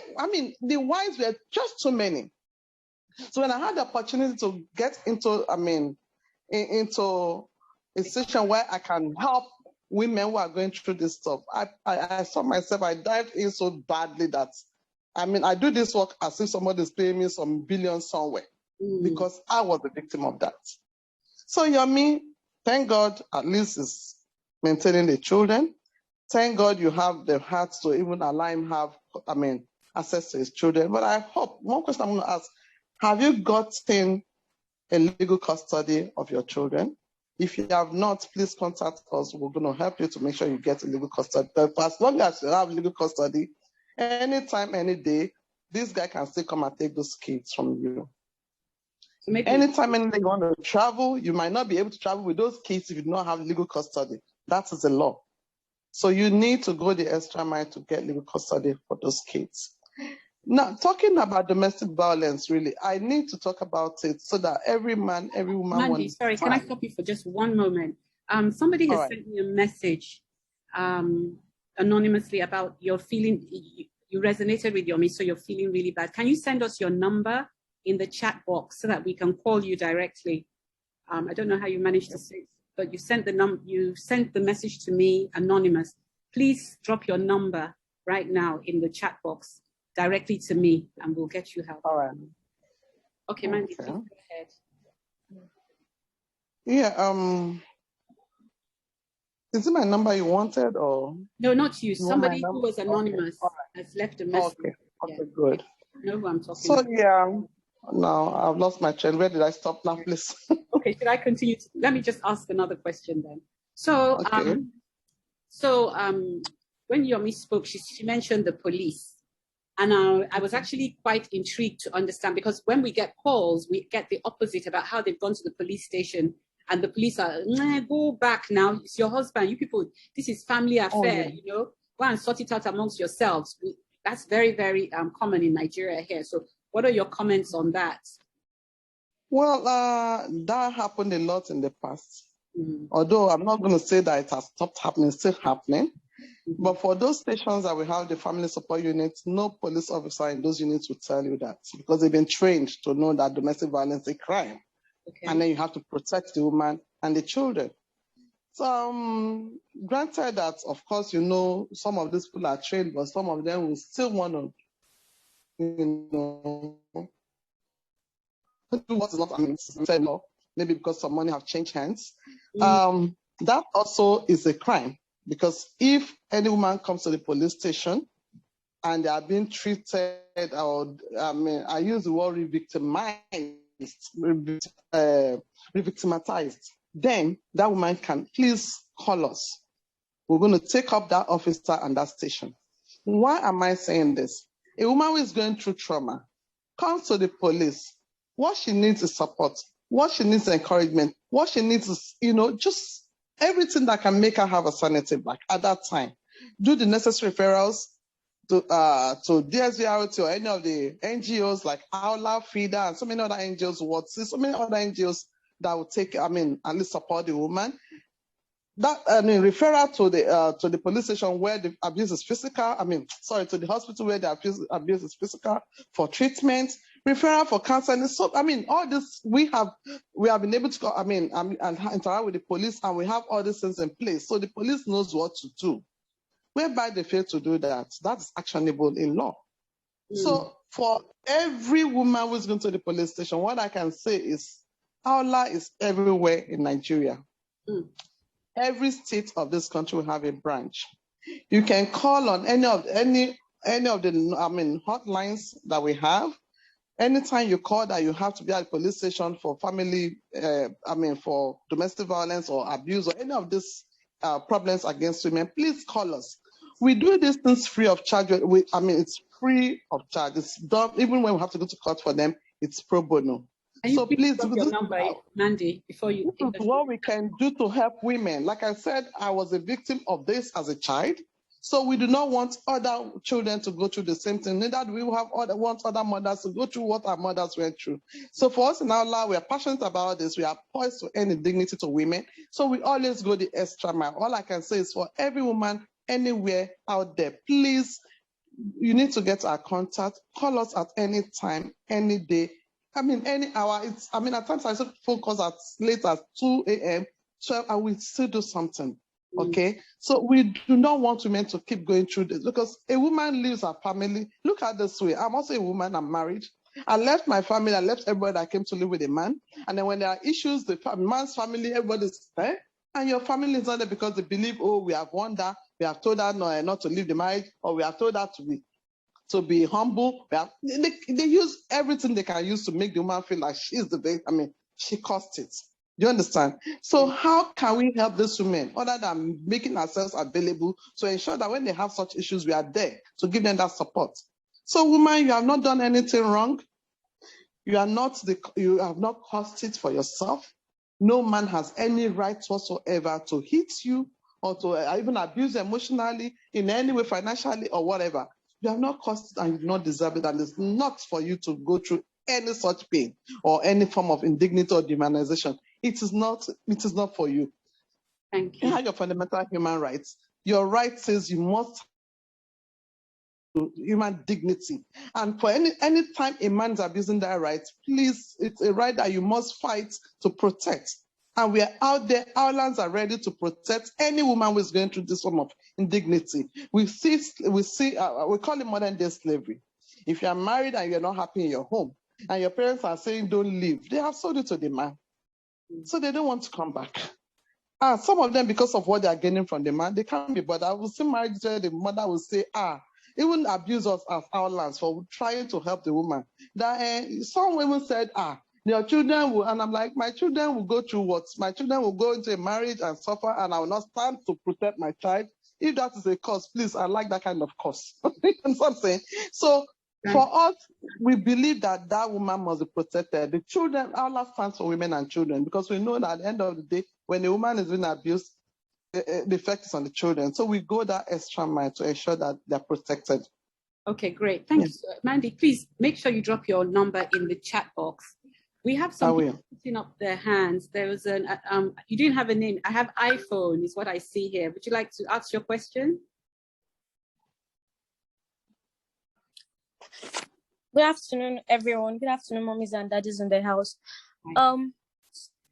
The whys were just too many. So when I had the opportunity to get into a situation where I can help women who are going through this stuff, I saw myself, I dived in so badly that, I do this work as if somebody is paying me some billions somewhere, because I was a victim of that. So Yomi, thank God, at least is maintaining the children. Thank God you have the heart to even allow him have, access to his children. But I hope, one question I'm going to ask, have you gotten a legal custody of your children? If you have not, please contact us. We're going to help you to make sure you get a legal custody. But as long as you have legal custody, anytime, any day, this guy can still come and take those kids from you. So anytime, any day you want to travel, you might not be able to travel with those kids if you do not have legal custody. That is the law. So you need to go the extra mile to get legal custody for those kids. Now, talking about domestic violence, really, I need to talk about it so that every man, every woman... Mandy, sorry, can I stop you for just one moment? Somebody has sent me a message anonymously about your feeling, you resonated with Yomi, so you're feeling really bad. Can you send us your number in the chat box so that we can call you directly? I don't know how you managed to say it, but you sent the message to me, anonymous. Please drop your number right now in the chat box directly to me, and we'll get you help. All right. Okay, Mandy, please go ahead. Yeah, is it my number you wanted, or? No, not you. Somebody who was anonymous has left a message. Okay, good. Know who I'm talking so, about. Yeah, no, I've lost my train. Where did I stop now, please? Okay, should I continue? Let me just ask another question then. So, okay. When Yomi spoke, she mentioned the police. And I was actually quite intrigued to understand, because when we get calls, we get the opposite about how they've gone to the police station and the police are, nah, go back now. It's your husband. You people, this is family affair, Go and sort it out amongst yourselves. That's very, very common in Nigeria here. So what are your comments on that? Well, that happened a lot in the past. Although I'm not going to say that it has stopped happening, it's still happening. But for those stations that we have the family support units, no police officer in those units will tell you that, because they've been trained to know that domestic violence is a crime. Okay. And then you have to protect the woman and the children. So granted that, of course, some of these people are trained, but some of them will still want to, do what is not fair law, maybe because some money have changed hands. That also is a crime. Because if any woman comes to the police station and they are being treated, or I use the word re-victimized, then that woman can please call us. We're going to take up that officer and that station. Why am I saying this? A woman who is going through trauma comes to the police. What she needs is support. What she needs is encouragement. What she needs is, just everything that can make her have a sanity back at that time. Do the necessary referrals to DSVALI or any of the NGOs like Aula, FIDA, and so many other NGOs, so many other NGOs that will take, at least support the woman. Referral to the police station where the abuse is physical, to the hospital where the abuse is physical for treatment, referral for counseling. So, all this, we have been able to, and interact with the police, and we have all these things in place. So the police knows what to do. Whereby they fail to do that, that's actionable in law. So for every woman who's going to the police station, what I can say is Aula is everywhere in Nigeria. Every state of this country will have a branch. You can call on any of the hotlines that we have. Anytime you call that you have to be at the police station for family, for domestic violence or abuse or any of these problems against women, please call us. We do these things free of charge. It's free of charge. It's done, even when we have to go to court for them, it's pro bono. So please, your number, Mandy, before you. This is what we can do to help women. Like I said, I was a victim of this as a child. So we do not want other children to go through the same thing. Neither do we want other mothers to go through what our mothers went through. So for us in our life, we are passionate about this. We are poised to end dignity to women. So we always go the extra mile. All I can say is for every woman anywhere out there, please, you need to get our contact. Call us at any time, any day. Any hour. At times I still phone calls as late as 2 a.m., 12, and we still do something. Okay? So we do not want women to keep going through this because a woman leaves her family. Look at this way. I'm also a woman, I'm married. I left my family, I left everybody that came to live with a man. And then when there are issues, the man's family, everybody's there. And your family is not there because they believe, we have won that, we have told her not to leave the marriage, or we have told her to be humble. They use everything they can use to make the woman feel like she's the best. She caused it. Do you understand? So how can we help these women other than making ourselves available to ensure that when they have such issues, we are there to give them that support? So woman, you have not done anything wrong. You have not caused it for yourself. No man has any right whatsoever to hit you or to even abuse you emotionally in any way, financially or whatever. You have not caused it and you do not deserve it, and it's not for you to go through any such pain or any form of indignity or demonization. It is not for you. Thank you. You have your fundamental human rights. Your right says you must have human dignity. And for any time a man is abusing that right, please, it's a right that you must fight to protect. And we are out there, our lands are ready to protect any woman who is going through this form of indignity. We call it modern day slavery. If you are married and you're not happy in your home, and your parents are saying don't leave, they have sold it to the man. So they don't want to come back. Some of them, because of what they are gaining from the man, they can't be bothered. I will see marriage where the mother will say, even abuse us as our lands for trying to help the woman. Some women said, your children will, and I'm like, my children will go through what? My children will go into a marriage and suffer, and I will not stand to protect my child. If that is a cause, please, I like that kind of cause. You know what I'm saying? So for us, we believe that woman must be protected. The children, Allah stands for women and children, because we know that at the end of the day, when a woman is being abused, the effect is on the children. So we go that extra mile to ensure that they're protected. Okay, great. Thank you. Mandy, please make sure you drop your number in the chat box. We have some people putting up their hands. There was you didn't have a name. I have iPhone is what I see here. Would you like to ask your question? Good afternoon, everyone. Good afternoon, mommies and daddies in the house.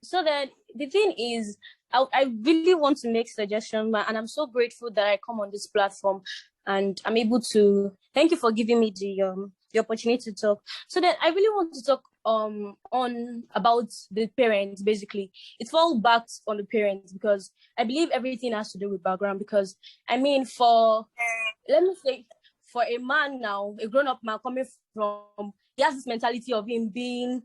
So that the thing is, I really want to make suggestions, and I'm so grateful that I come on this platform and I'm able to. Thank you for giving me the opportunity to talk. So that I really want to talk on about the parents. Basically, it falls back on the parents because I believe everything has to do with background. Because let me say, for a man now, a grown-up man coming from, he has this mentality of him being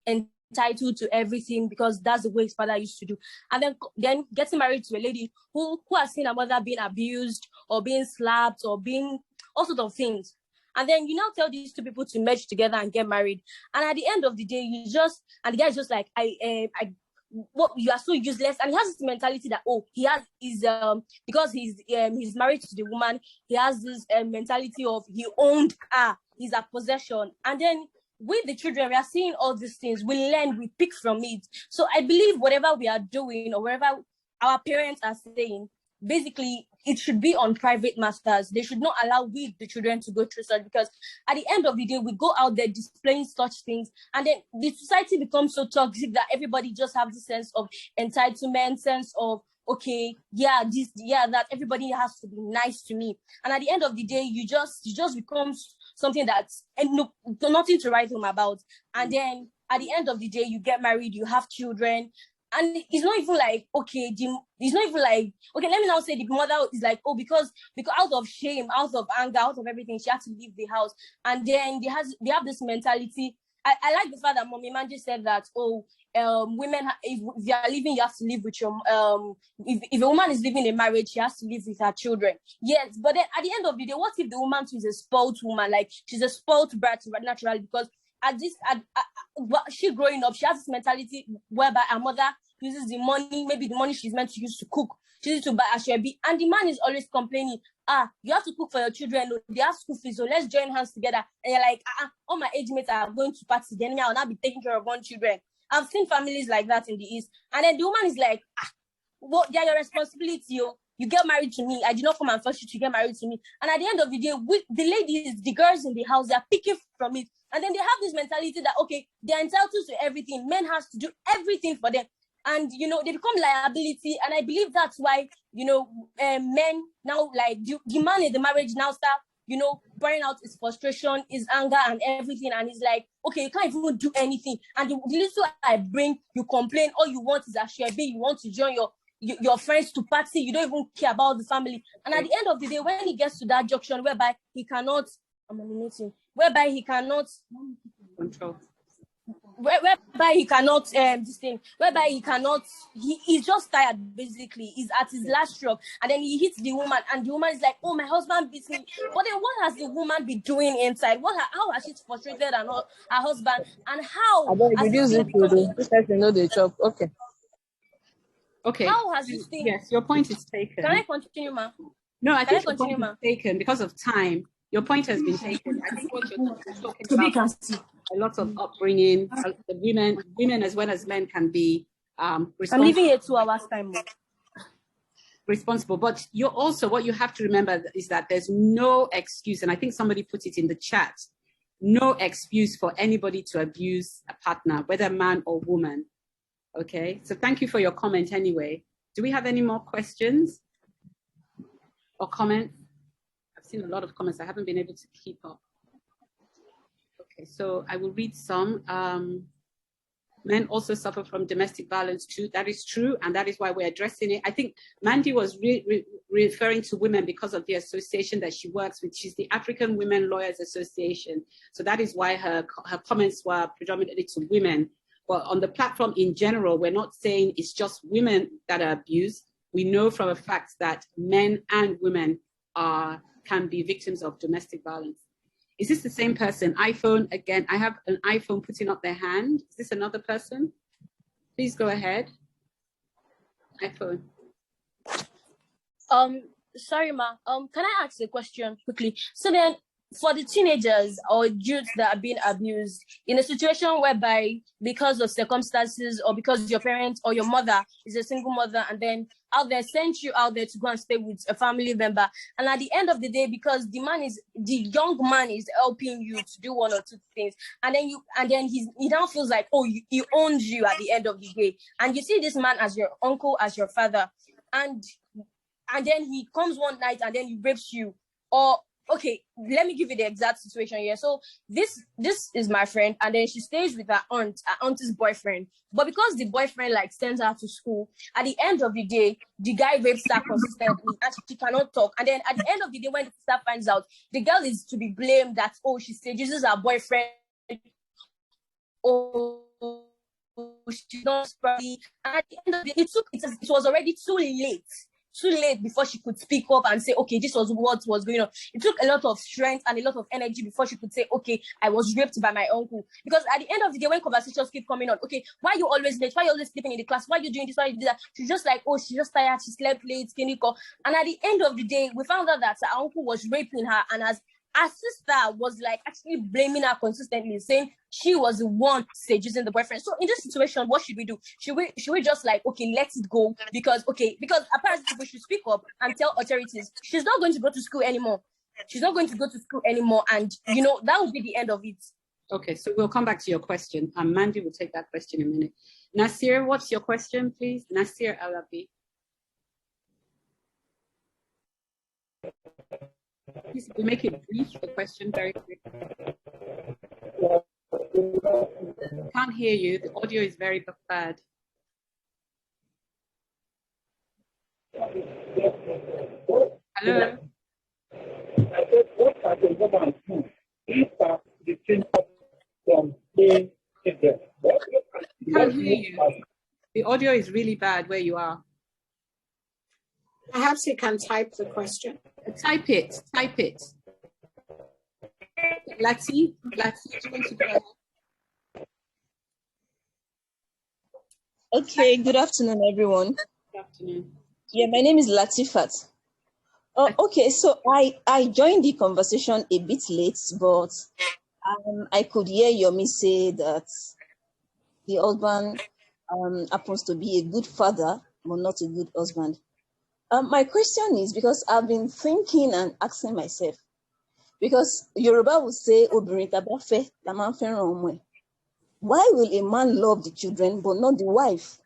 entitled to everything because that's the way his father used to do. And then getting married to a lady who has seen her mother being abused or being slapped or being all sorts of things. And then you now tell these two people to merge together and get married. And at the end of the day, and the guy is just like, what, you are so useless. And he has this mentality that, because he's married to the woman, he has this mentality of he owned her, he's a possession. And then with the children, we are seeing all these things, we learn, we pick from it. So I believe whatever we are doing or whatever our parents are saying, basically it should be on private matters. They should not allow the children to go through such, because at the end of the day, we go out there displaying such things, and then the society becomes so toxic that everybody just have this sense of entitlement, sense of, okay, that everybody has to be nice to me. And at the end of the day, you just become something that's nothing to write home about. And then at the end of the day, you get married, you have children. And it's not even like, okay, let me now say the mother is like, because out of shame, out of anger, out of everything, she had to leave the house. And then they have this mentality. I like the fact that Mommy Manji said that, women, if you are living, you have to live with your, if a woman is living a marriage, she has to live with her children. Yes, but then at the end of the day, what if the woman is a spoiled woman? Like, she's a spoiled brat naturally, because she growing up, she has this mentality whereby her mother uses the money, maybe the money she's meant to use to cook, she uses to buy a shebi, and the man is always complaining, you have to cook for your children, they have school fees, so let's join hands together. And you're like, all my age mates are going to party, then I will not be taking care of one children. I've seen families like that in the East. And then the woman is like, they're your responsibility, you get married to me. I did not come and force you to get married to me. And at the end of the day, the ladies, the girls in the house, they're picking from it. And then they have this mentality that, okay, they're entitled to everything. Men has to do everything for them. And, they become liability. And I believe that's why, men now, like, the man in the marriage now start, pouring out his frustration, his anger and everything. And he's like, okay, you can't even do anything. And the little I bring, you complain. All you want is a share. You want to join your friends to party. You don't even care about the family. And at the end of the day, when he gets to that junction whereby he cannot, whereby he cannot control, whereby he cannot he's just tired, basically. He's at his last stroke, and then he hits the woman, and the woman is like, oh, my husband beats me. But then what has the woman been doing inside? How has she frustrated her husband? And how reduce it to this person know the job. Okay. How has this thing? Yes, your point is taken. Can I continue, ma? No, I think your point is taken because of time. Your point has been taken. I think what you're talking about, a lot of upbringing, the women as well as men can be responsible. I'm leaving here 2 hours time. Responsible, but you're also, what you have to remember is that there's no excuse, and I think somebody put it in the chat, no excuse for anybody to abuse a partner, whether man or woman. Okay, so thank you for your comment anyway. Do we have any more questions or comments? I've seen a lot of comments. I haven't been able to keep up. Okay, so I will read some. Men also suffer from domestic violence too. That is true, and that is why we're addressing it. I think Mandy was referring to women because of the association that she works with. She's the African Women Lawyers Association. So that is why her comments were predominantly to women. But on the platform in general, we're not saying it's just women that are abused. We know from a fact that men and women can be victims of domestic violence. Is this the same person? iPhone again. I have an iPhone putting up their hand. Is this another person? Please go ahead. iPhone. Sorry, ma. Can I ask a question quickly? So then, for the teenagers or youths that are being abused in a situation whereby because of circumstances or because your parents or your mother is a single mother and then sent you out there to go and stay with a family member, and at the end of the day, because the young man is helping you to do one or two things, and then he now feels like, oh, he owns you at the end of the day, and you see this man as your uncle, as your father, and then he comes one night and then he rapes you. Or okay, let me give you the exact situation here. So this is my friend, and then she stays with her aunt's boyfriend. But because the boyfriend sends her to school, at the end of the day, the guy rapes her consistently, and she cannot talk. And then at the end of the day, when the sister finds out, the girl is to be blamed that, oh, she seduces her boyfriend. Oh, she don't properly. And at the end of the day, it was already too late too late before she could speak up and say, okay, this was what was going on. It took a lot of strength and a lot of energy before she could say, okay, I was raped by my uncle. Because at the end of the day, when conversations keep coming on, okay, why are you always late? Why are you always sleeping in the class? Why are you doing this? Why are you doing that? She's just like, oh, she's just tired. She slept late, clinical. And at the end of the day, we found out that her uncle was raping her, and as her sister was like actually blaming her consistently, saying she was the one seducing the boyfriend. So in this situation, what should we do? Should we just like, okay, let it go? Because apparently we should speak up and tell authorities she's not going to go to school anymore. She's not going to go to school anymore. And that will be the end of it. Okay, so we'll come back to your question. Mandy will take that question in a minute. Nasir, what's your question, please? Nasir Alabi. Please make it brief, the question very quick. Can't hear you. The audio is very bad. Hello? Can't hear you. The audio is really bad where you are. Perhaps you can type the question. Type it. Lati, do you want to go ahead? Okay, good afternoon, everyone. Good afternoon. Yeah, my name is Latifat. Okay, so I joined the conversation a bit late, but I could hear Yomi say that the husband happens to be a good father, but not a good husband. My question is, because I've been thinking and asking myself, because Yoruba will say, "Obìnrin tá bá fẹ́ la máa ń fẹ́ràn ọmọ ẹ̀." Why will a man love the children but not the wife?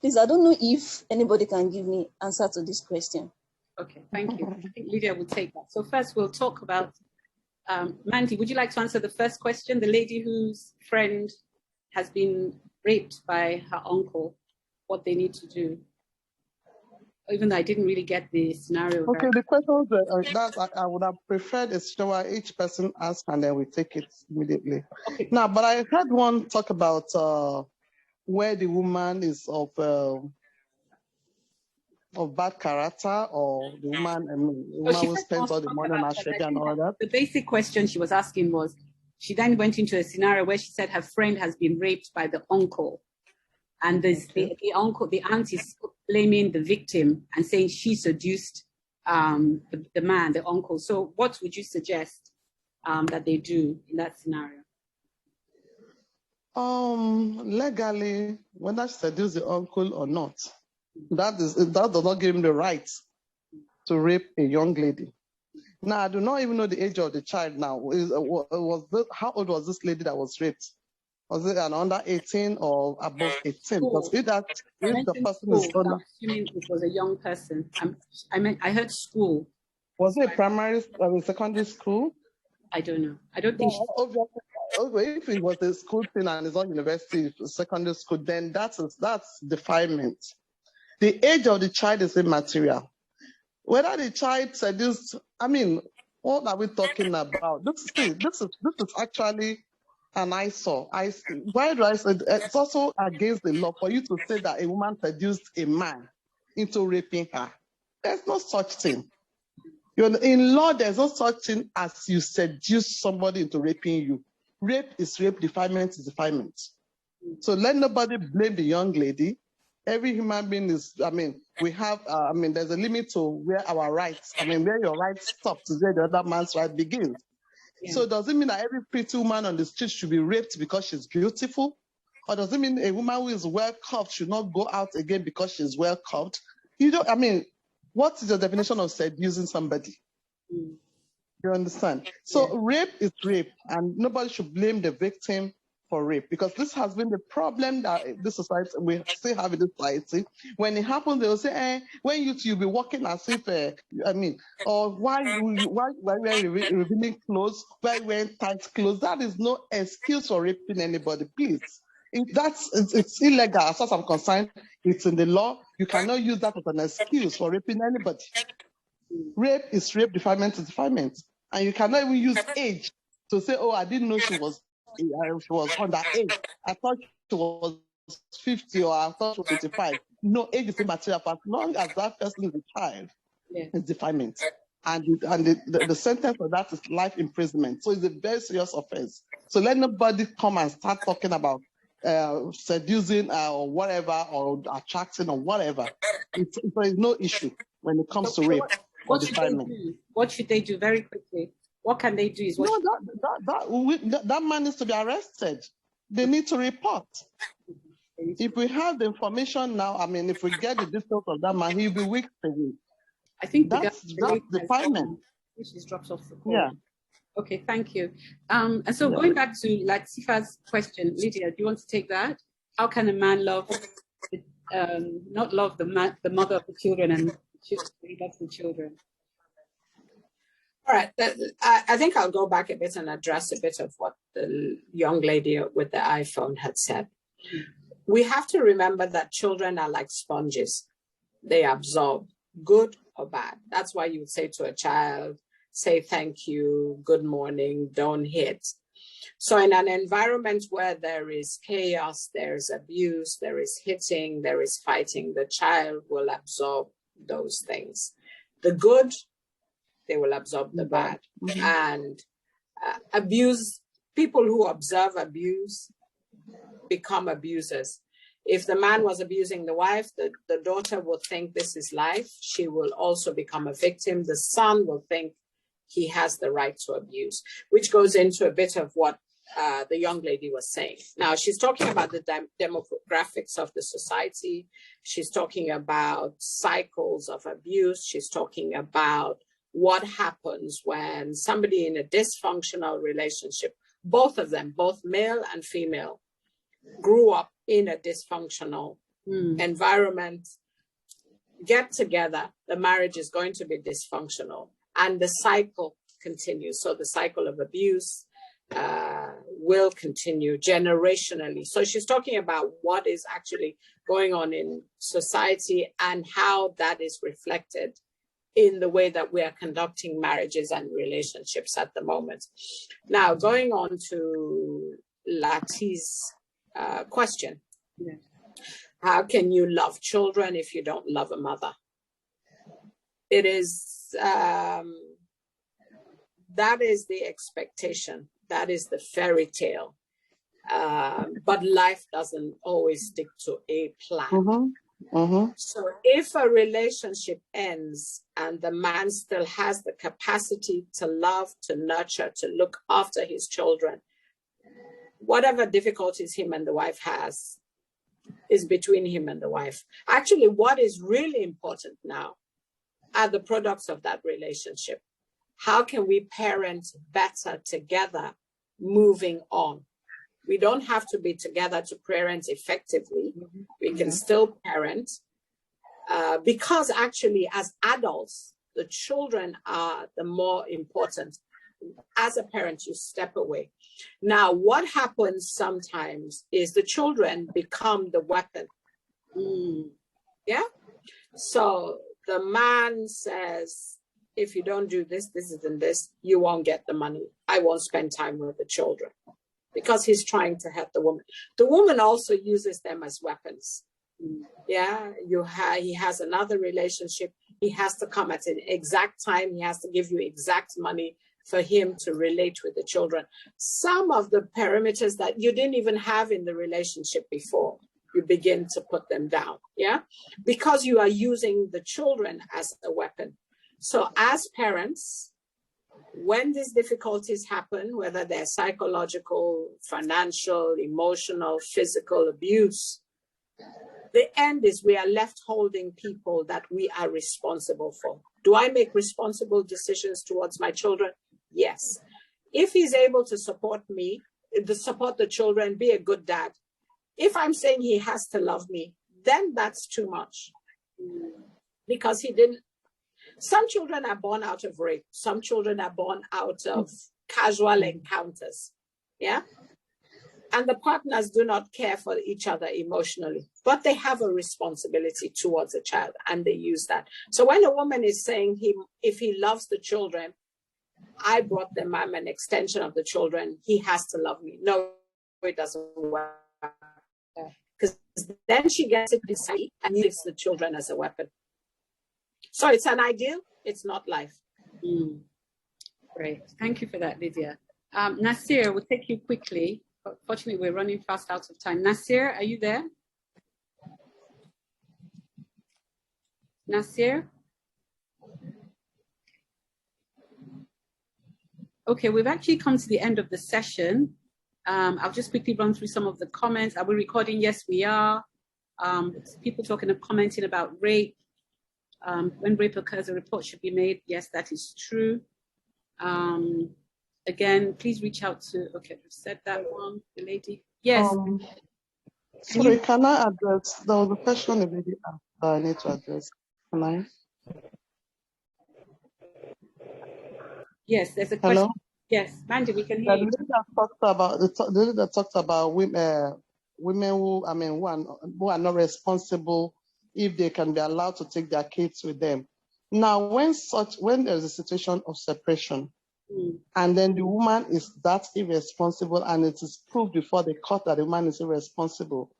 Please, I don't know if anybody can give me answer to this question. Okay, thank you. I think Lydia will take that. So first we'll talk about, Mandy, would you like to answer the first question? The lady whose friend has been raped by her uncle, what they need to do? Even though I didn't really get the scenario. Okay, the question that I would have preferred a situation where each person asks and then we take it immediately. Okay. Now, but I heard one talk about where the woman is of bad character, or the woman, the woman who spends all the money on her shabby and all that. The basic question she was asking was, she then went into a scenario where she said her friend has been raped by the uncle. And there's the uncle, the aunt is blaming the victim and saying she seduced the man, the uncle. So what would you suggest that they do in that scenario? Legally, whether she seduced the uncle or not, that does not give him the right to rape a young lady. Now, I do not even know the age of the child now. How old was this lady that was raped? Was it an under 18 or above 18? Because if the person is I'm assuming it was a young person. I heard school. Was it primary, secondary school? I don't know. I don't think. If it was a school thing and it's not university, secondary school, then that's defilement. The age of the child is immaterial. Whether the child seduced, what are we talking about? This is actually an eyesore. Why do I say it's also against the law for you to say that a woman seduced a man into raping her? There's no such thing. In law, there's no such thing as you seduce somebody into raping you. Rape is rape, defilement is defilement. So let nobody blame the young lady. Every human being is, we have, there's a limit to where our rights, where your rights stop to where the other man's right begins. Yeah. So does it mean that every pretty woman on the street should be raped because she's beautiful? Or does it mean a woman who is well-cuffed should not go out again because she's well-cuffed? What is the definition of seducing somebody? You understand? So rape is rape, and nobody should blame the victim for rape, because this has been the problem that this society, we still have in this society. When it happens, they will say, when you'll be walking as if, or why we're revealing clothes, why wearing tight clothes. That is no excuse for raping anybody, please. It's illegal as far as I'm concerned. It's in the law. You cannot use that as an excuse for raping anybody. Rape is rape, defilement is defilement. And you cannot even use age to say, I didn't know she was underage. I thought she was 50 or I thought she was 25. No, age is immaterial. As long as that person is a child, it's defilement. And the sentence for that is life imprisonment. So it's a very serious offense. So let nobody come and start talking about seducing or whatever, or attracting or whatever. There is no issue when it comes to rape or defilement. What should they do very quickly? What can they do? That man needs to be arrested. They need to report. If we have the information now, I mean, if we get the details of that man, he'll be weeks away. I think that's defilement. She drops off the call. Yeah. Okay, thank you. And so going back to Latifa's question, Lydia, do you want to take that? How can a man love, not love the mother of the children and love the children? All right, I think I'll go back a bit and address a bit of what the young lady with the iPhone had said. We have to remember that children are like sponges. They absorb good or bad. That's why you would say to a child, say thank you, good morning, don't hit. So in an environment where there is chaos, there's abuse, there is hitting, there is fighting, the child will absorb those things. The good, they will absorb the bad. And abuse, people who observe abuse become abusers. If the man was abusing the wife, the daughter will think this is life. She will also become a victim. The son will think he has the right to abuse, which goes into a bit of what the young lady was saying. Now, she's talking about the demographics of the society. She's talking about cycles of abuse. She's talking about what happens when somebody in a dysfunctional relationship, both of them, both male and female, grew up in a dysfunctional environment, get together, the marriage is going to be dysfunctional, and the cycle continues. So the cycle of abuse will continue generationally. So she's talking about what is actually going on in society and how that is reflected in the way that we are conducting marriages and relationships at the moment. Now, going on to Lati's question. Yes. How can you love children if you don't love a mother? It is, that is the expectation. That is the fairy tale. But life doesn't always stick to a plan. So if a relationship ends and the man still has the capacity to love, to nurture, to look after his children, whatever difficulties him and the wife has is between him and the wife. Actually, what is really important now are the products of that relationship. How can we parent better together moving on? We don't have to be together to parent effectively. We can still parent because actually as adults, the children are the more important. As a parent, you step away. Now, what happens sometimes is the children become the weapon. Yeah? So the man says, if you don't do this, this and this, you won't get the money. I won't spend time with the children, because he's trying to help the woman. The woman also uses them as weapons. Yeah, he has another relationship. He has to come at an exact time. He has to give you exact money for him to relate with the children. Some of the parameters that you didn't even have in the relationship before, you begin to put them down, yeah? Because you are using the children as a weapon. So as parents, when these difficulties happen, whether they're psychological, financial, emotional, physical abuse, the end is we are left holding people that we are responsible for. Do I make responsible decisions towards my children? Yes. If he's able to support me, to support the children, be a good dad. If I'm saying he has to love me, then that's too much. Because he didn't. Some children are born out of rape. Some children are born out of casual encounters. Yeah. And the partners do not care for each other emotionally, but they have a responsibility towards a child, and they use that. So when a woman is saying if he loves the children, I brought them, I'm an extension of the children, he has to love me. No, it doesn't work. Because then she gets it decided and uses the children as a weapon. So it's an ideal, it's not life. Great. Thank you for that, Lydia. Nasir, we'll take you quickly. Fortunately, we're running fast out of time. Nasir, are you there? Nasir? Okay, we've actually come to the end of the session. I'll just quickly run through some of the comments. Are we recording? Yes, we are. People talking and commenting about rape. When rape occurs, a report should be made. Yes, that is true. Again, please reach out to, okay, we've said that one, the lady. Yes. Sorry, can I address, there was a question the lady asked that I need to address. Can I? Yes, there's a question. Hello? Yes, Mandy, we can hear you. The lady that talked about women who are not responsible if they can be allowed to take their kids with them. Now, when there's a situation of separation, and then the woman is that irresponsible, and it is proved before the court that the woman is irresponsible,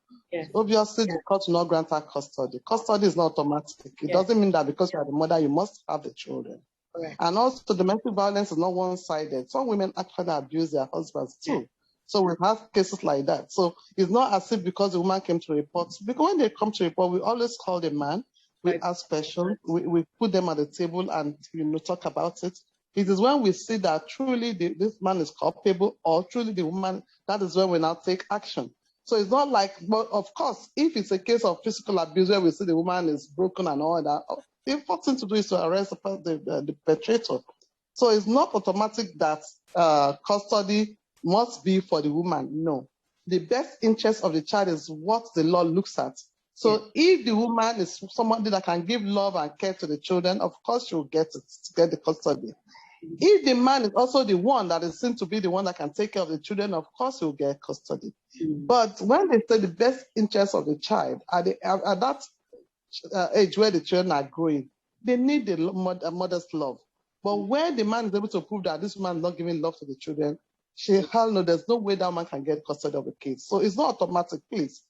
obviously the court will not grant her custody. Custody is not automatic. It doesn't mean that because you are the mother, you must have the children. Correct. And also, domestic violence is not one-sided. Some women actually abuse their husbands too. So we have cases like that. So it's not as if because the woman came to report. Because when they come to report, we always call the man. We ask questions. We put them at the table and talk about it. It is when we see that truly this man is culpable or truly the woman, that is when we now take action. So it's not like, but of course, if it's a case of physical abuse where we see the woman is broken and all that, the important thing to do is to arrest the perpetrator. So it's not automatic that custody must be for the woman. No. The best interest of the child is what the law looks at. So if the woman is somebody that can give love and care to the children, of course she will get the custody. If the man is also the one that is seen to be the one that can take care of the children, of course he will get custody. But when they say the best interest of the child, at that age where the children are growing, they need a mother's love. But when the man is able to prove that this man is not giving love to the children, there's no way that man can get custody of the kids. So it's not automatic, please.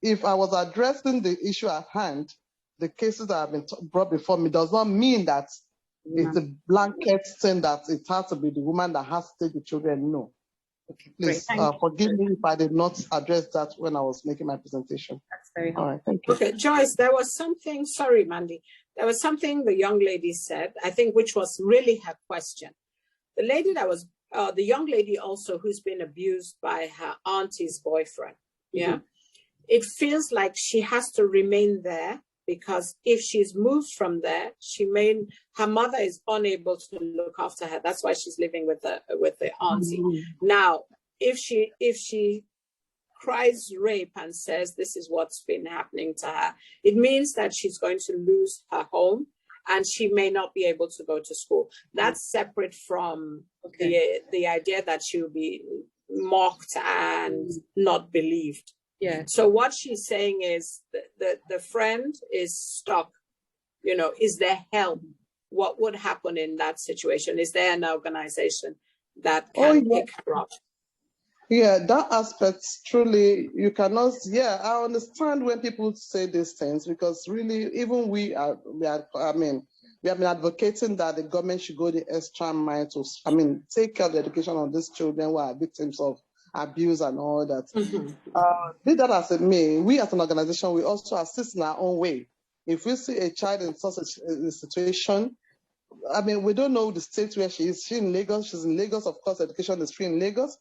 If I was addressing the issue at hand, the cases that have been brought before me does not mean that it's a blanket saying that it has to be the woman that has to take the children. No. Okay, please forgive me if I did not address that when I was making my presentation. That's very helpful. All right, thank you. Okay, Joyce, there was something, sorry, Mandy, there was something the young lady said, I think, which was really her question. The lady that was, the young lady also who's been abused by her auntie's boyfriend, it feels like she has to remain there because if she's moved from there, her mother is unable to look after her. That's why she's living with the auntie. Now, if she cries rape and says this is what's been happening to her, it means that she's going to lose her home and she may not be able to go to school. That's separate from the idea that she will be mocked and not believed. Yeah. So what she's saying is the friend is stuck. Is there help? What would happen in that situation? Is there an organization that can pick her up? Yeah, that aspect truly you cannot. Yeah, I understand when people say these things because really, even we have been advocating that the government should go the extra mile to, take care of the education of these children who are victims of abuse and all that. Be that as it may, we as an organization, we also assist in our own way. If we see a child in such a situation, we don't know the state where she is. She's in Lagos. She's in Lagos. Of course, education is free in Lagos.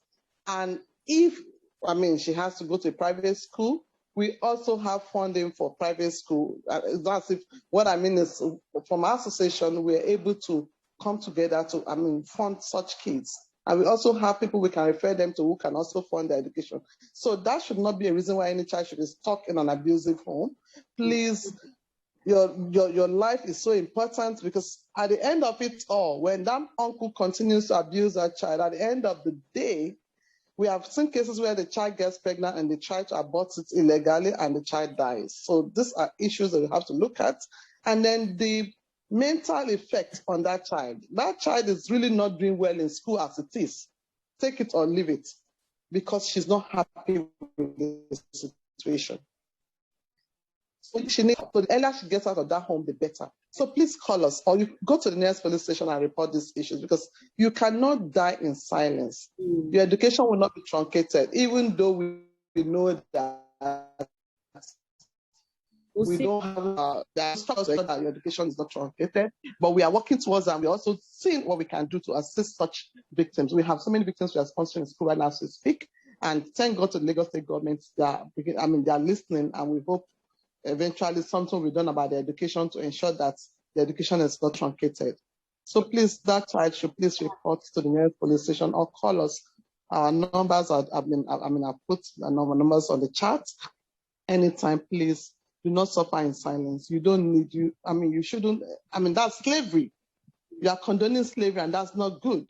And if, she has to go to a private school, we also have funding for private school. That's if what I mean is from our association, we're able to come together to, fund such kids. And we also have people we can refer them to who can also fund their education. So that should not be a reason why any child should be stuck in an abusive home. Please, your life is so important because at the end of it all, when that uncle continues to abuse that child, at the end of the day, we have seen cases where the child gets pregnant and they try to abort it illegally and the child dies. So these are issues that we have to look at. And then the mental effect on that child. That child is really not doing well in school as it is. Take it or leave it because she's not happy with the situation. So the earlier she gets out of that home, the better. So please call us, or you go to the nearest police station and report these issues, because you cannot die in silence. Your education will not be truncated, even though we know that we don't have that your education is not truncated, but we are working towards that. We're also seeing what we can do to assist such victims. We have so many victims we are sponsoring in school right now as we speak, and thank God to the Lagos State government. They are listening, and we hope eventually something will be done about the education to ensure that the education is not truncated. So please, that child should please report to the nearest police station or call us. Our numbers are, I've put the numbers on the chat. Anytime, please do not suffer in silence. You don't need you shouldn't, that's slavery. You are condoning slavery, and that's not good.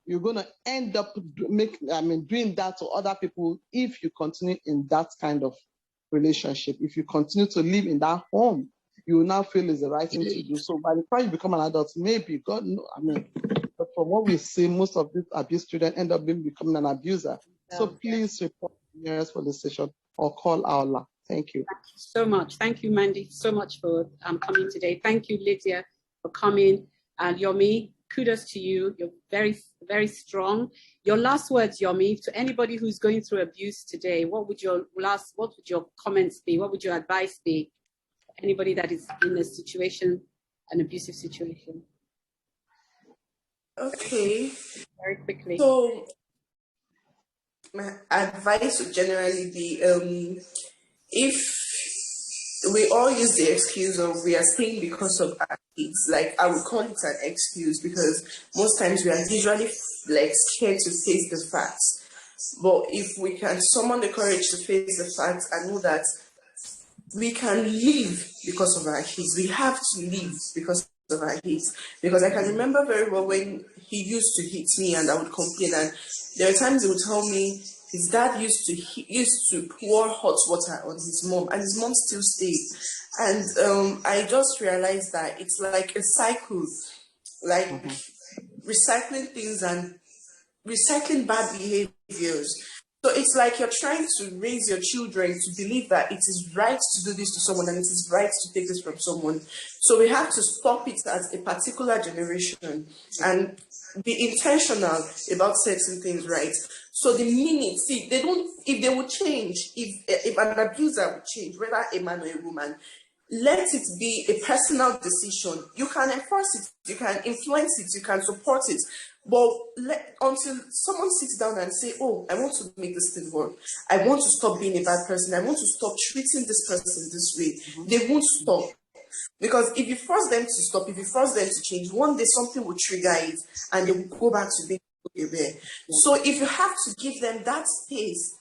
You're going to end up doing that to other people if you continue in that kind of relationship. If you continue to live in that home, you will now feel is the right thing to do. So by the time you become an adult, maybe, God knows, but from what we see, most of these abused children end up becoming an abuser. Yeah. So please report to the nearest police station or call our line. Thank you. Thank you so much. Thank you, Mandy, so much for coming today. Thank you, Lydia, for coming. And Yomi, kudos to you. You're very, very strong. Your last words, Yomi, to anybody who's going through abuse today, what would your comments be? What would your advice be? Anybody that is in a situation, an abusive situation? Okay. Very quickly. So my advice would generally be, if we all use the excuse of we are staying because of our kids, like I would call it an excuse, because most times we are usually like scared to face the facts. But if we can summon the courage to face the facts and know that we can live because of our kids, we have to live because of our kids. Because I can remember very well when he used to hit me and I would complain, and there were times he would tell me his dad used to pour hot water on his mom, and his mom still stayed. And I just realized that it's like a cycle, like recycling things and recycling bad behaviors. So it's like you're trying to raise your children to believe that it is right to do this to someone and it is right to take this from someone. So we have to stop it as a particular generation and be intentional about certain things, right? So the minute, if they would change, if an abuser would change, whether a man or a woman, let it be a personal decision. You can enforce it, you can influence it, you can support it. But until someone sits down and say, oh, I want to make this thing work. I want to stop being a bad person. I want to stop treating this person this way. They won't stop. Because if you force them to stop, if you force them to change, one day something will trigger it and they will go back to being who they were. So if you have to give them that space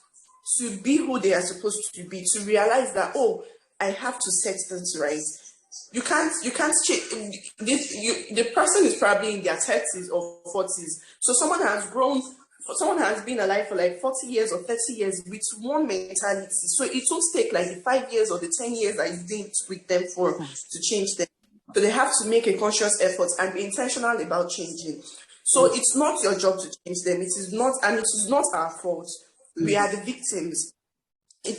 to be who they are supposed to be, to realize that, oh, I have to set things right. You can't change. The person is probably in their 30s or 40s. So someone has been alive for like 40 years or 30 years with one mentality. So it won't take like the 5 years or the 10 years that you've been with them for to change them. So they have to make a conscious effort and be intentional about changing. So it's not your job to change them. It is not, and it is not our fault. We are the victims.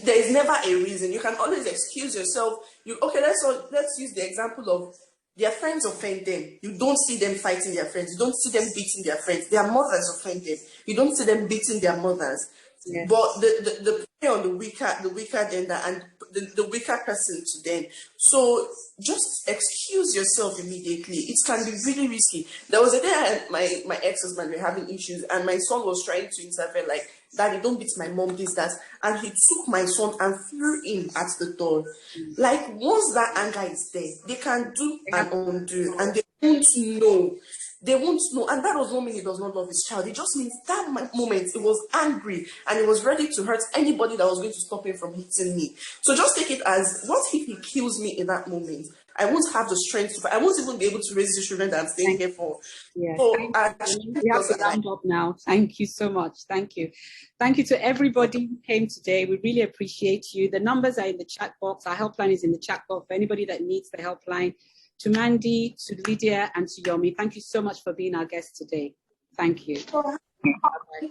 There is never a reason. You can always excuse yourself. Let's use the example of their friends offend them. You don't see them fighting their friends. You don't see them beating their friends. Their mothers offend them. You don't see them beating their mothers. Yes. But the play on the weaker gender and the weaker person to them. So just excuse yourself immediately. It can be really risky. There was a day my ex-husband were having issues and my son was trying to intervene, like, Daddy, don't beat my mom, this, that. And he took my son and threw him at the door. Like, once that anger is there, they can do and undo, and they won't know. They won't know. And that does not mean he does not love his child. It just means that moment, he was angry and he was ready to hurt anybody that was going to stop him from hitting me. So just take it as, what if he kills me in that moment? I won't have the strength to, I won't even be able to raise the children that I'm staying here for. Yes. So we have to round up now. Thank you so much. Thank you. Thank you to everybody who came today. We really appreciate you. The numbers are in the chat box. Our helpline is in the chat box for anybody that needs the helpline. To Mandy, to Lydia, and to Yomi, thank you so much for being our guest today. Thank you. Bye-bye.